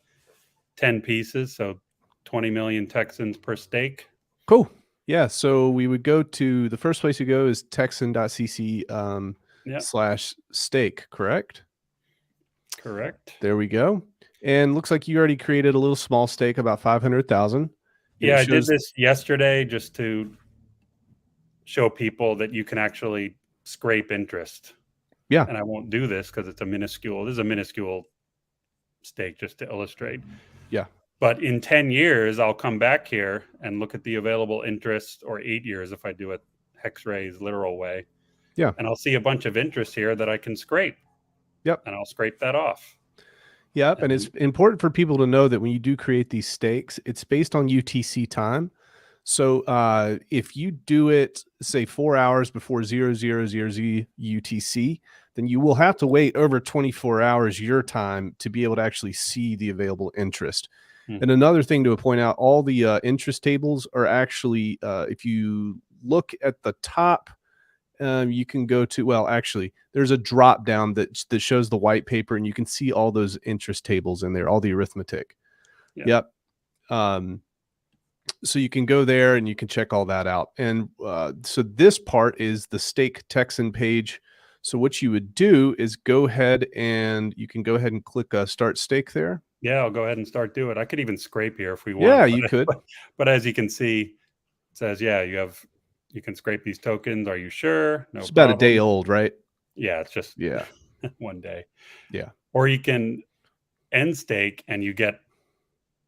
10 pieces, so 20 million Texans per stake. Cool. Yeah. So we would go to the first place you go is texan.cc /stake, correct? Correct. There we go. And looks like you already created a little small stake, about 500,000. Yeah, I did this yesterday just to show people that you can actually scrape interest. Yeah. And I won't do this because this is a minuscule stake just to illustrate. Yeah. But in 10 years, I'll come back here and look at the available interest, or 8 years if I do it Hex-Ray's literal way. Yeah. And I'll see a bunch of interest here that I can scrape. Yep. And I'll scrape that off. Yep. And it's important for people to know that when you do create these stakes, it's based on UTC time. So if you do it, say 4 hours before 0000 UTC, then you will have to wait over 24 hours your time to be able to actually see the available interest. And another thing to point out, all the interest tables are actually, if you look at the top, you can go to, well, actually, there's a drop down that shows the white paper, and you can see all those interest tables in there, all the arithmetic. Yeah. Yep. So you can go there and you can check all that out. And so this part is the Stake Texan page. So what you would do is go ahead and you can go ahead and click Start Stake there. Yeah, I'll go ahead and start doing it. I could even scrape here if we want. Yeah, you could. But as you can see, it says, you can scrape these tokens. Are you sure? No, it's about a day old, right? Yeah, it's just 1 day. Yeah. Or you can end stake and you get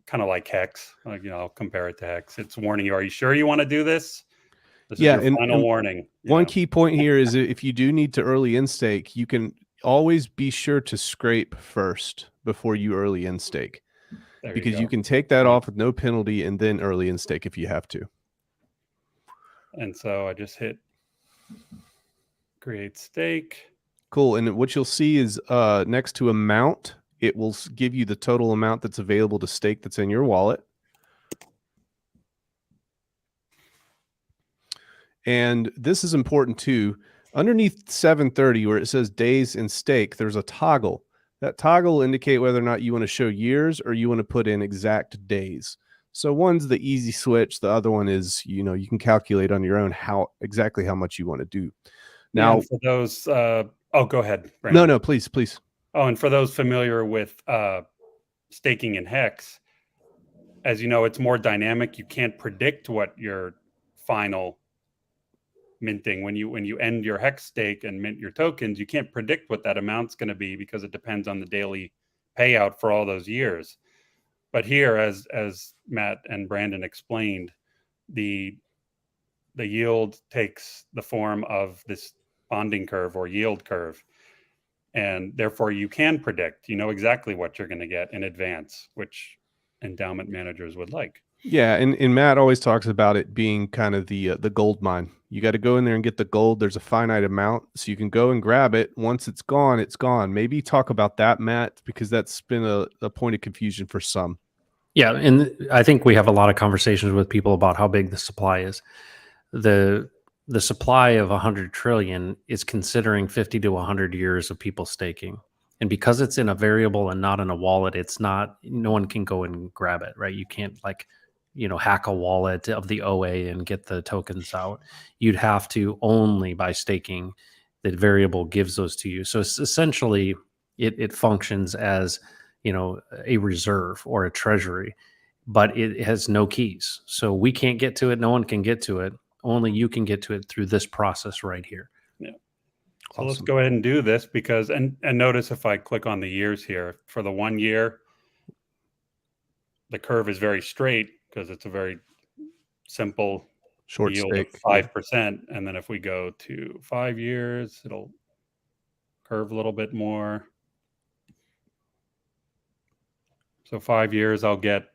kind of like Hex. I'll compare it to Hex. It's warning you. Are you sure you want to do this? This is your final warning. One key point here is if you do need to early in stake, you can always be sure to scrape first before you early in stake, because you can take that off with no penalty and then early in stake if you have to. And so I just hit create stake. Cool. And what you'll see is next to amount, it will give you the total amount that's available to stake that's in your wallet. And this is important too. Underneath 730, where it says days in stake, there's a toggle. That toggle will indicate whether or not you want to show years or you want to put in exact days. So one's the easy switch. The other one is, you can calculate on your own exactly how much you want to do. Now, for those, go ahead, Brandon. No, please. Oh, and for those familiar with staking in Hex, as you know, it's more dynamic. You can't predict what your final minting, when you end your Hex stake and mint your tokens, you can't predict what that amount's going to be because it depends on the daily payout for all those years. But here, as Matt and Brandon explained, the yield takes the form of this bonding curve or yield curve. And therefore you can predict, exactly what you're going to get in advance, which endowment managers would like. Yeah, and Matt always talks about it being kind of the gold mine. You got to go in there and get the gold. There's a finite amount, so you can go and grab it. Once it's gone, it's gone. Maybe talk about that, Matt, because that's been a point of confusion for some. Yeah, and I think we have a lot of conversations with people about how big the supply is. The supply of 100 trillion is considering 50 to 100 years of people staking. And because it's in a variable and not in a wallet, no one can go and grab it, right? You can't hack a wallet of the OA and get the tokens out. You'd have to only by staking the variable gives those to you. So it's essentially it functions as, you know, a reserve or a treasury, but it has no keys. So we can't get to it. No one can get to it. Only you can get to it through this process right here. Yeah. So Awesome. let's go ahead and do this because, and notice if I click on the years here for the 1 year, the curve is very straight because it's a very simple Short yield stake. of 5%. And then if we go to 5 years, it'll curve a little bit more. So 5 years, I'll get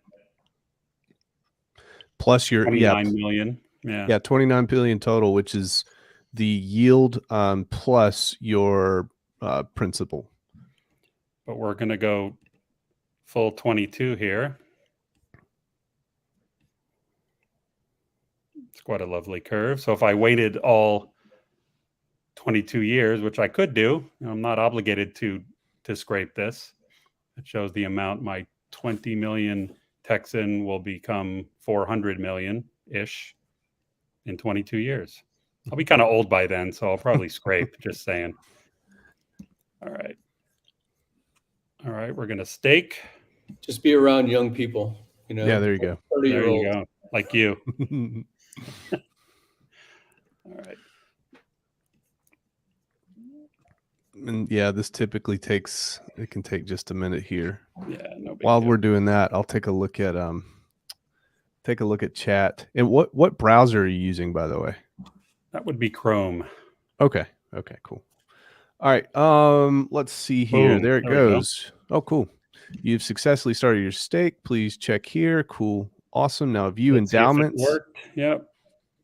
Plus your 29 million. Yeah, 29 billion total, which is the yield plus your principal. But we're going to go full 22 here. It's quite a lovely curve. So if I waited all 22 years, which I could do, I'm not obligated to scrape this. It shows the amount my 20 million Texan will become 400 million-ish in 22 years. I'll be kind of old by then, so I'll probably scrape, just saying. All right. All right, we're going to stake. Just be around young people, you know. Yeah, there you go. 30-year-old. There you go, like you. All right. And yeah, this typically it can take just a minute here. Yeah, no big While deal. we're doing that, I'll take a look at chat. And what browser are you using, by the way? That would be Chrome. Okay, cool. All right, let's see here. Boom. There it There we go. goes. Oh, cool. You've successfully started your stake. Please check here. Cool. Awesome. Now view Let's see if it endowments. worked. Yep.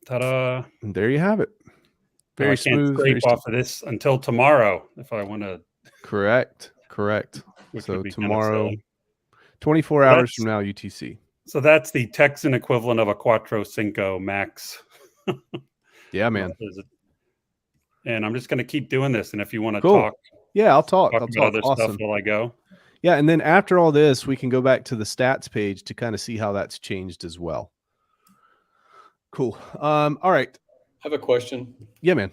Ta-da. And there you have it. Now Very I can't smooth. scrape off of this until tomorrow if I want to. Correct. Which So would be kinda tomorrow, silly. 24 Well, hours that's- from now, UTC. So that's the Texan equivalent of a Quattro Cinco max. Yeah, man. And I'm just going to keep doing this. And if you want to Cool. talk Yeah, I'll talk. about other Awesome. stuff while I go. Yeah, and then after all this, we can go back to the stats page to kind of see how that's changed as well. Cool. All right. I have a question. Yeah, man.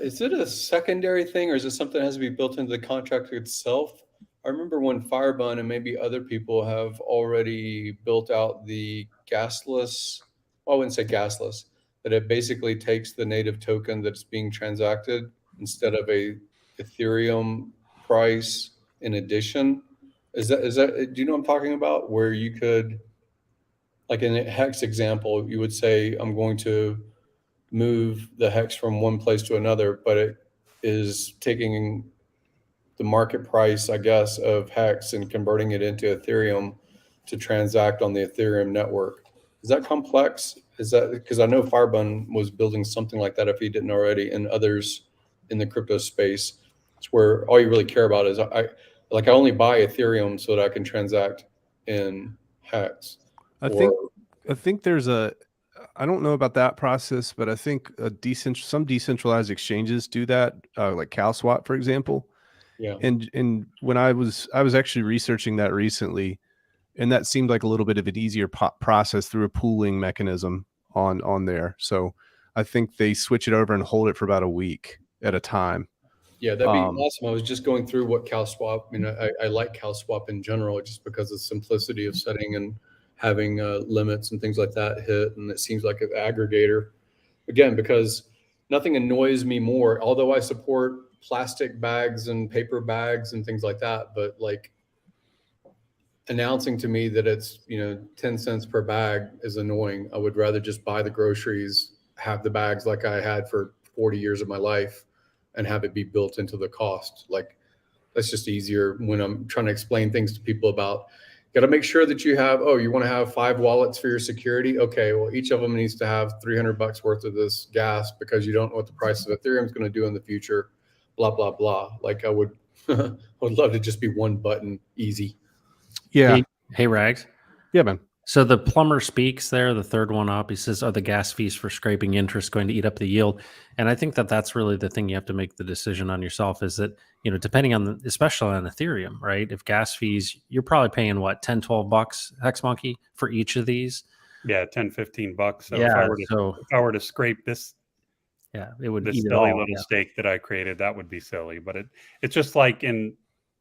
Is it a secondary thing, or is it something that has to be built into the contract itself? I remember when Firebun and maybe other people have already built out the gasless. Well, I wouldn't say gasless. That it basically takes the native token that's being transacted instead of a Ethereum price in addition. Is that do you know what I'm talking about? Where you could, like in a Hex example, you would say, I'm going to move the Hex from one place to another, but it is taking the market price, I guess, of Hex and converting it into Ethereum to transact on the Ethereum network. Is that complex? Is that because I know Firebun was building something like that if he didn't already, and others in the crypto space. It's where all you really care about is I only buy Ethereum so that I can transact in Hex. I think there's I don't know about that process, but I think some decentralized exchanges do that, like CalSwap, for example. Yeah. And when I was actually researching that recently, and that seemed like a little bit of an easier process through a pooling mechanism on there. So I think they switch it over and hold it for about a week at a time. Yeah, that'd be awesome. I was just going through what CalSwap, I like CalSwap in general, just because of the simplicity of setting and having limits and things like that hit. And it seems like an aggregator, again, because nothing annoys me more, although I support plastic bags and paper bags and things like that. But like announcing to me that it's, 10 cents per bag is annoying. I would rather just buy the groceries, have the bags like I had for 40 years of my life, and have it be built into the cost. Like, that's just easier when I'm trying to explain things to people about, got to make sure that you have, you want to have 5 wallets for your security. Okay, well, each of them needs to have $300 worth of this gas because you don't know what the price of Ethereum is going to do in the future, blah, blah, blah. Like I would love to just be one button, easy. Yeah. Hey, Rags. Yeah, man. So the plumber speaks there, the third one up. He says, are the gas fees for scraping interest going to eat up the yield? And I think that that's really the thing you have to make the decision on yourself, is that, depending on especially on Ethereum, right? If gas fees, you're probably paying what, 10, 12 bucks, Hex Monkey, for each of these? Yeah, 10, 15 bucks. So yeah. if I were to scrape this Yeah, it would The eat it silly all. little Yeah. stake that I created, that would be silly. But it's just like in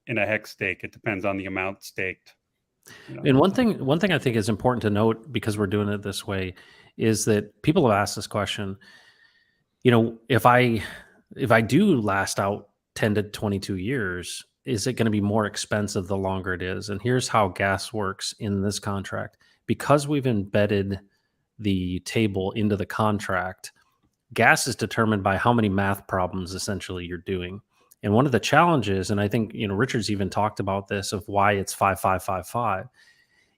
a hex stake, it depends on the amount staked. You know? And one thing I think is important to note, because we're doing it this way, is that people have asked this question. You know, if I do last out 10 to 22 years, is it going to be more expensive the longer it is? And here's how gas works in this contract. Because we've embedded the table into the contract, gas is determined by how many math problems essentially you're doing. And one of the challenges, and I think, you know, Richard's even talked about this, of why it's 5555,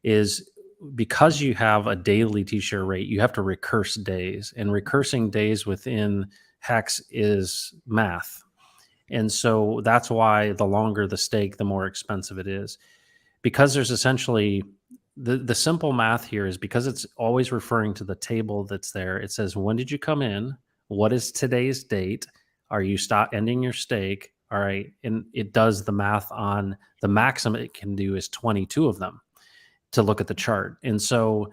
is because you have a daily t-share rate, you have to recurse days, and recursing days within Hex is math. And so that's why the longer the stake, the more expensive it is. Because there's essentially the simple math here is, because it's always referring to the table that's there. It says, when did you come in? What is today's date? Are you ending your stake? All right. And it does the math on the maximum it can do is 22 of them to look at the chart. And so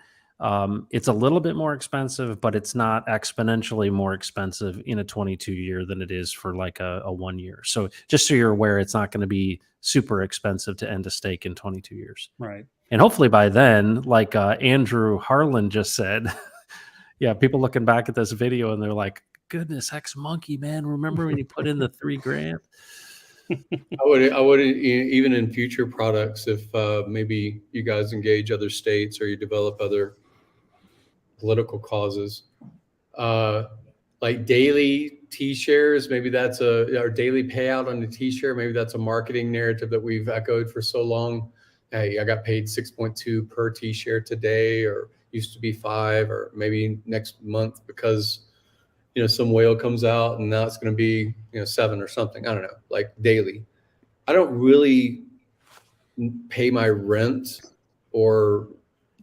it's a little bit more expensive, but it's not exponentially more expensive in a 22 year than it is for like a 1 year. So just so you're aware, it's not going to be super expensive to end a stake in 22 years. Right. And hopefully by then, like Andrew Harlan just said, yeah, people looking back at this video and they're like, goodness, Hex Monkey, man, remember when you put in the $3,000? I would even in future products, if maybe you guys engage other states or you develop other political causes, like daily T-shares, maybe that's our daily payout on the T-share. Maybe that's a marketing narrative that we've echoed for so long. Hey, I got paid 6.2 per T-share today, or used to be 5, or maybe next month because, you know, some whale comes out and now it's going to be, you know, 7 or something. I don't know, like daily. I don't really pay my rent or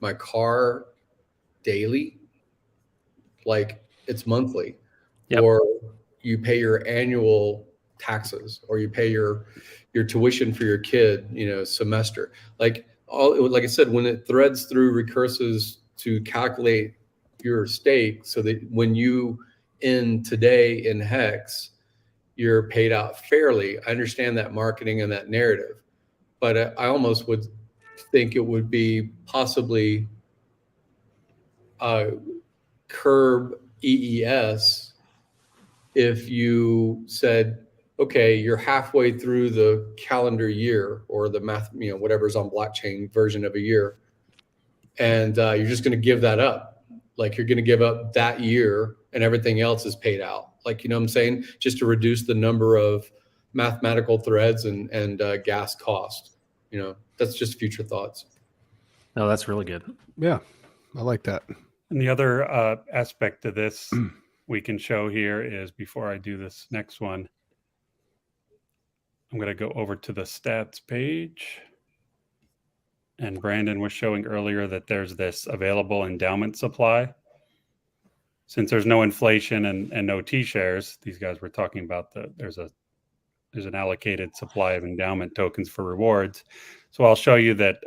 my car daily. Like it's monthly. Yep. Or you pay your annual taxes, or you pay your tuition for your kid, you know, semester. Like I said, when it threads through recurses to calculate your stake, so that when you end today in Hex, you're paid out fairly. I understand that marketing and that narrative, but I almost would think it would be possibly curb EES if you said, okay, you're halfway through the calendar year, or the math, you know, whatever's on blockchain version of a year, and you're just going to give that up. Like you're going to give up that year and everything else is paid out. Like, you know what I'm saying? Just to reduce the number of mathematical threads and gas cost. You know, that's just future thoughts. No, that's really good. Yeah, I like that. And the other aspect of this we can show here is, before I do this next one, I'm going to go over to the stats page. And Brandon was showing earlier that there's this available endowment supply. Since there's no inflation and no T-shares, these guys were talking about there's an allocated supply of endowment tokens for rewards. So I'll show you that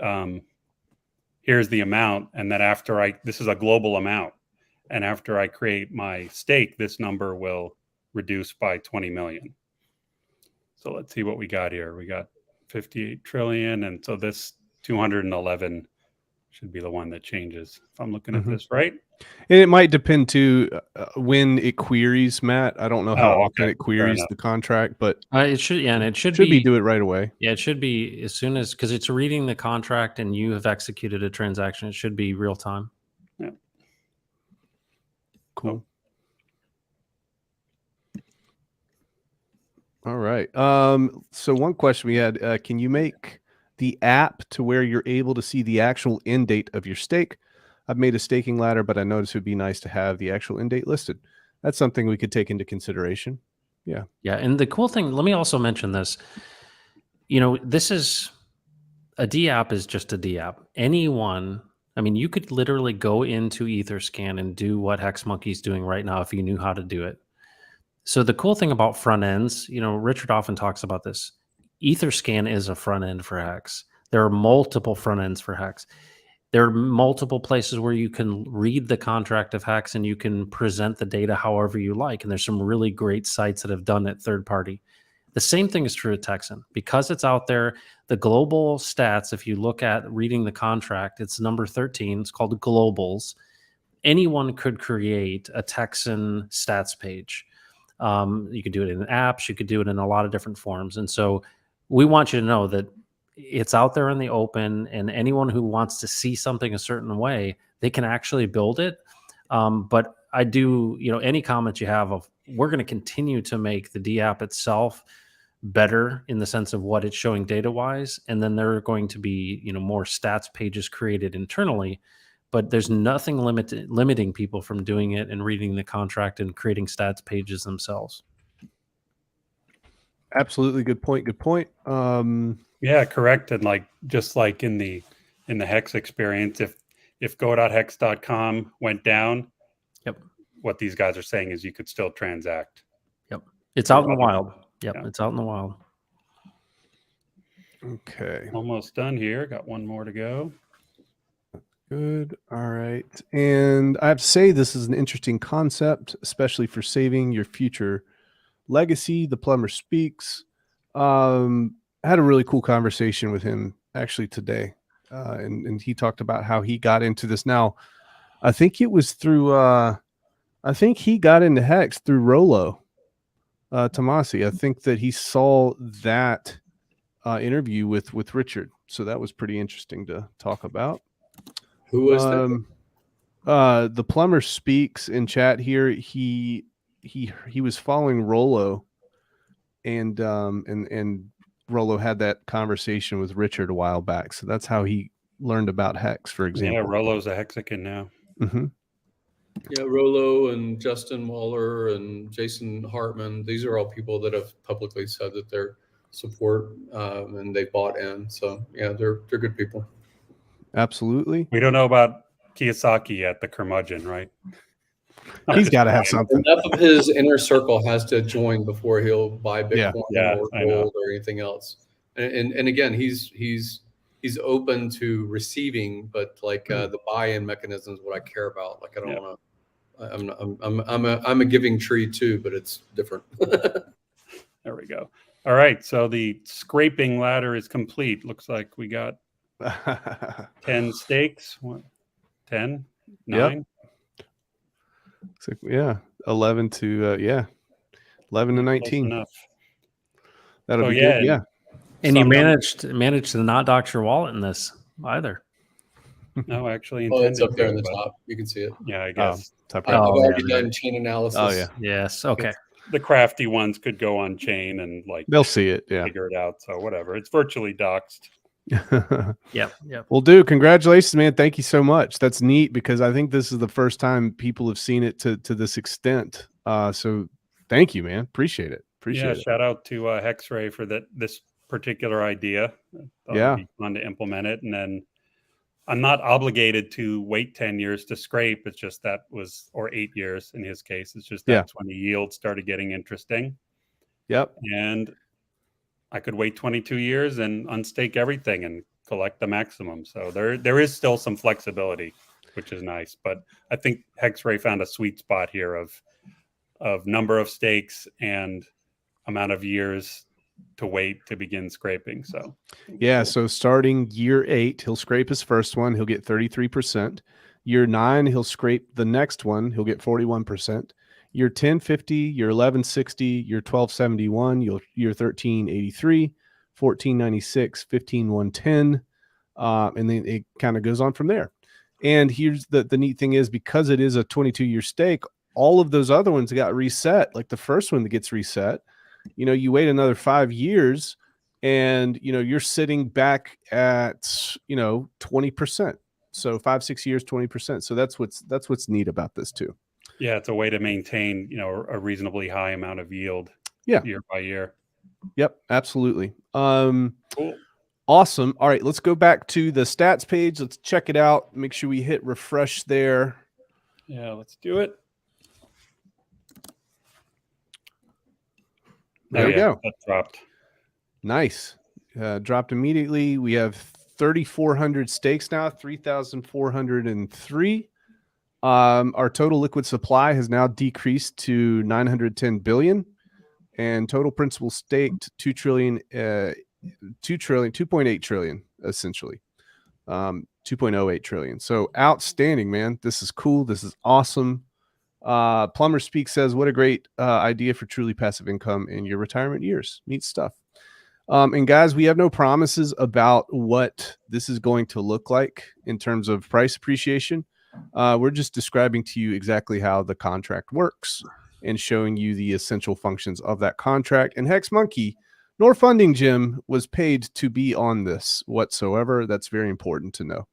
here's the amount, and that this is a global amount. And after I create my stake, this number will reduce by 20 million. So let's see what we got here. We got 58 trillion. And so this 211 should be the one that changes, if I'm looking at this right. And it might depend too when it queries, Matt. I don't know how often it queries the contract, but it should, yeah, and it should be do it right away. Yeah, it should be as soon as, because it's reading the contract and you have executed a transaction. It should be real time. Yeah. Cool. All right. So one question we had, can you make the app to where you're able to see the actual end date of your stake? I've made a staking ladder, but I noticed it would be nice to have the actual end date listed. That's something we could take into consideration. Yeah. Yeah. And the cool thing, let me also mention this, you know, this is a D app is just a D app. Anyone, I mean, you could literally go into Etherscan and do what Hex Monkey's doing right now if you knew how to do it. So the cool thing about front ends, you know, Richard often talks about this. Etherscan is a front end for Hex. There are multiple front ends for Hex. There are multiple places where you can read the contract of Hex and you can present the data however you like. And there's some really great sites that have done it third party. The same thing is true at Texan. Because it's out there, the global stats, if you look at reading the contract, it's number 13. It's called globals. Anyone could create a Texan stats page. You could do it in apps. You could do it in a lot of different forms. And so we want you to know that it's out there in the open, and anyone who wants to see something a certain way, they can actually build it. But I do, any comments you have of, we're going to continue to make the D app itself better in the sense of what it's showing data wise. And then there are going to be, more stats pages created internally, but there's nothing limiting people from doing it and reading the contract and creating stats pages themselves. Absolutely. Good point. Good point. Yeah, correct. And just like in the Hex experience, if go.hex.com went down, Yep. What these guys are saying is you could still transact. Yep. It's out in the wild. Yep. Yeah. It's out in the wild. Okay. Almost done here. Got one more to go. Good. All right. And I have to say, this is an interesting concept, especially for saving your future legacy. The Plumber Speaks. I had a really cool conversation with him actually today. And he talked about how he got into this. Now, I think it was through, I think he got into Hex through Rolo Tomasi. I think that he saw that interview with Richard. So that was pretty interesting to talk about. Who was that? The Plumber Speaks in chat here. He was following Rolo, and Rolo had that conversation with Richard a while back. So that's how he learned about Hex, for example. Yeah, Rolo's a Hexican now. Mm-hmm. Yeah, Rolo and Justin Waller and Jason Hartman. These are all people that have publicly said that they're support and they bought in. So yeah, they're good people. Absolutely. We don't know about Kiyosaki yet, the curmudgeon, right? He's got to have something. Enough of his inner circle has to join before he'll buy Bitcoin or gold or anything else. And again, he's open to receiving, but the buy-in mechanism is what I care about. Like I don't want to. I'm a giving tree too, but it's different. There we go. All right, so the scraping ladder is complete. Looks like we got 10 stakes. 10, 9. Yep. So, yeah, 11 to 11 to 19. Enough. That'll be good. Yeah. And you managed to not dox your wallet in this either. No, actually, it's up there in the top. You can see it. Yeah, I guess. I've already done chain analysis. Oh yeah. Yes. Okay. The crafty ones could go on chain and they'll see it. Yeah. Figure it out. So whatever. It's virtually doxed. Yeah. Well, dude, congratulations, man. Thank you so much. That's neat because I think this is the first time people have seen it to this extent. So thank you, man. Appreciate it. Appreciate it. Shout out to Hexray for this particular idea. It'd be fun to implement it. And then I'm not obligated to wait 10 years to scrape. It's just or 8 years in his case. It's just that's when the yield started getting interesting. Yep. And I could wait 22 years and unstake everything and collect the maximum. So there is still some flexibility, which is nice. But I think Hexray found a sweet spot here of number of stakes and amount of years to wait to begin scraping. So so starting year 8, he'll scrape his first one, he'll get 33%. Year 9, he'll scrape the next one, he'll get 41%. Year 1050, year 1160, year 1271, year 1383, 1496, 15110, and then it kind of goes on from there. And here's the neat thing is, because it is a 22-year stake, all of those other ones got reset. Like the first one that gets reset, you wait another 5 years and you're sitting back at 20%. So 5-6 years, 20%. So that's what's neat about this too. Yeah, it's a way to maintain, a reasonably high amount of yield year by year. Yep, absolutely. Cool. Awesome. All right, let's go back to the stats page. Let's check it out. Make sure we hit refresh there. Yeah, let's do it. There we go. That dropped. Nice. Dropped immediately. We have 3,400 stakes now, 3,403. Our total liquid supply has now decreased to 910 billion, and total principal staked 2.8 trillion, essentially. 2.08 trillion. So outstanding, man. This is cool. This is awesome. Plumber Speak says, what a great idea for truly passive income in your retirement years. Neat stuff. And guys, we have no promises about what this is going to look like in terms of price appreciation. We're just describing to you exactly how the contract works and showing you the essential functions of that contract. And Hex Monkey, nor Funding Jim, was paid to be on this whatsoever. That's very important to know.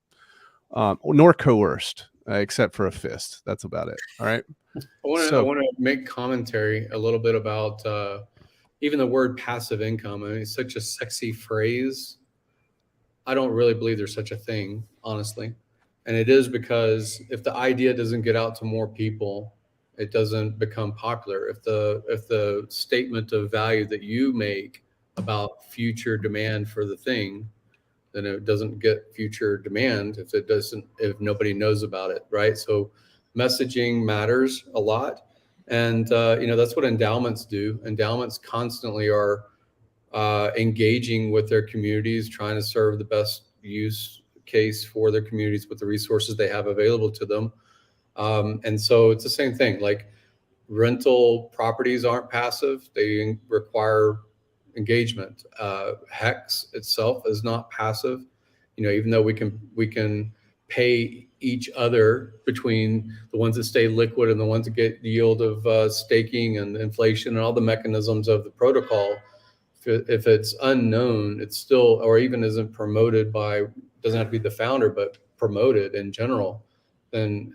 Nor coerced, except for a fist. That's about it. All right. I want to make commentary a little bit about even the word passive income. I mean, it's such a sexy phrase. I don't really believe there's such a thing, honestly. And it is because if the idea doesn't get out to more people, it doesn't become popular. If the statement of value that you make about future demand for the thing, then it doesn't get future demand if nobody knows about it, right? So messaging matters a lot. And, that's what endowments do. Endowments constantly are engaging with their communities, trying to serve the best use case for their communities with the resources they have available to them. And so it's the same thing. Like rental properties aren't passive. They require engagement. Hex itself is not passive. Even though we can pay each other between the ones that stay liquid and the ones that get yield of staking and inflation and all the mechanisms of the protocol, if it's unknown, it's still, or even isn't promoted by, doesn't have to be the founder, but promoted in general, then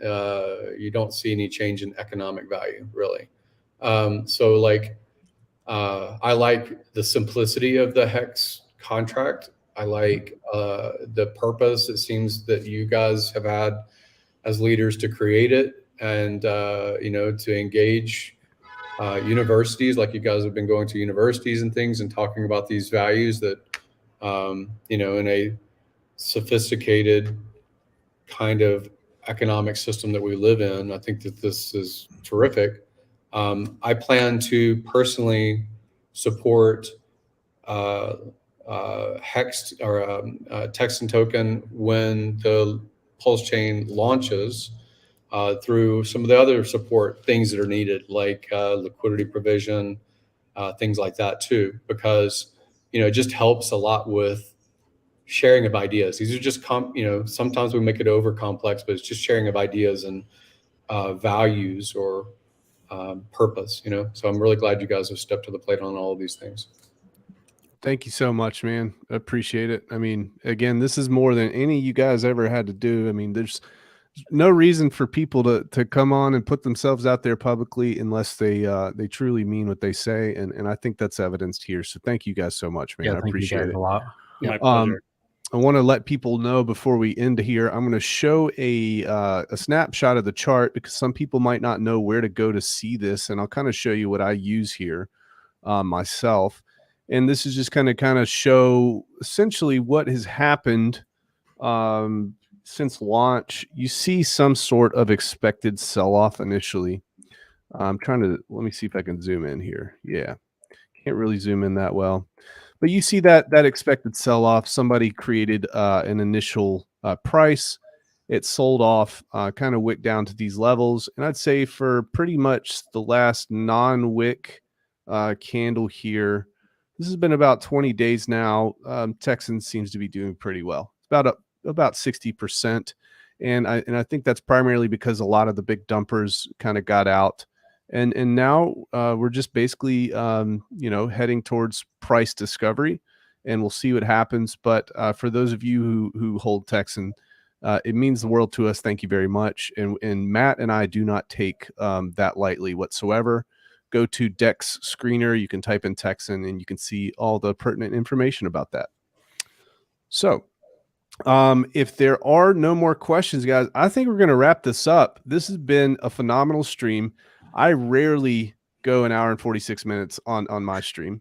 you don't see any change in economic value, really. I like the simplicity of the Hex contract. I like the purpose it seems that you guys have had as leaders to create it, and to engage universities, like you guys have been going to universities and things and talking about these values that in a sophisticated kind of economic system that we live in. I think that this is terrific. I plan to personally support Hex or Texan token when the Pulse chain launches, through some of the other support things that are needed, like liquidity provision, things like that too, because it just helps a lot with sharing of ideas. These are just sometimes we make it over complex, but it's just sharing of ideas and values or purpose. So I'm really glad you guys have stepped to the plate on all of these things. Thank you so much, man. I appreciate it. I mean, again, this is more than any of you guys ever had to do. I mean, there's no reason for people to come on and put themselves out there publicly unless they truly mean what they say. And I think that's evidenced here. So thank you guys so much, man. Yeah, I appreciate it a lot. My pleasure. I want to let people know before we end here, I'm going to show a snapshot of the chart because some people might not know where to go to see this. And I'll kind of show you what I use here myself. And this is just kind of show essentially what has happened since launch. You see some sort of expected sell-off initially. I'm let me see if I can zoom in here. Yeah, can't really zoom in that well. But you see that expected sell-off. Somebody created an initial price. It sold off, kind of wick down to these levels. And I'd say for pretty much the last non-wick candle here, this has been about 20 days now. Texan seems to be doing pretty well. It's about 60%. And I think that's primarily because a lot of the big dumpers kind of got out. And now we're just basically, heading towards price discovery, and we'll see what happens. But for those of you who hold Texan, it means the world to us. Thank you very much. And Matt and I do not take that lightly whatsoever. Go to Dex Screener. You can type in Texan, and you can see all the pertinent information about that. So if there are no more questions, guys, I think we're going to wrap this up. This has been a phenomenal stream. I rarely go an hour and 46 minutes on my stream.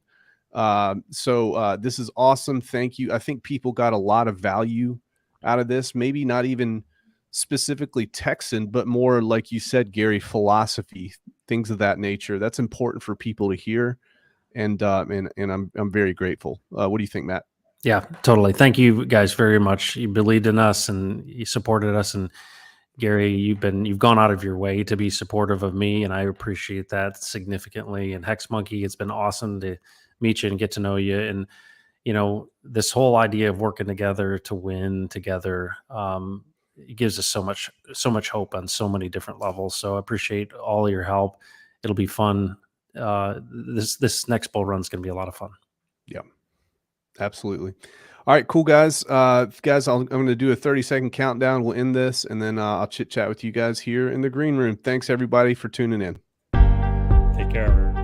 So this is awesome. Thank you. I think people got a lot of value out of this. Maybe not even specifically Texan, but more like you said, Gary, philosophy, things of that nature. That's important for people to hear, and I'm very grateful. What do you think, Matt? Yeah, totally. Thank you guys very much. You believed in us and you supported us. And Gary, you've gone out of your way to be supportive of me, and I appreciate that significantly. And Hex Monkey, it's been awesome to meet you and get to know you. And this whole idea of working together to win together, it gives us so much hope on so many different levels. So I appreciate all your help. It'll be fun. This next bull run is going to be a lot of fun. Yeah, absolutely. All right, cool guys. Guys, I'm going to do a 30-second countdown. We'll end this, and then I'll chit chat with you guys here in the green room. Thanks everybody for tuning in. Take care.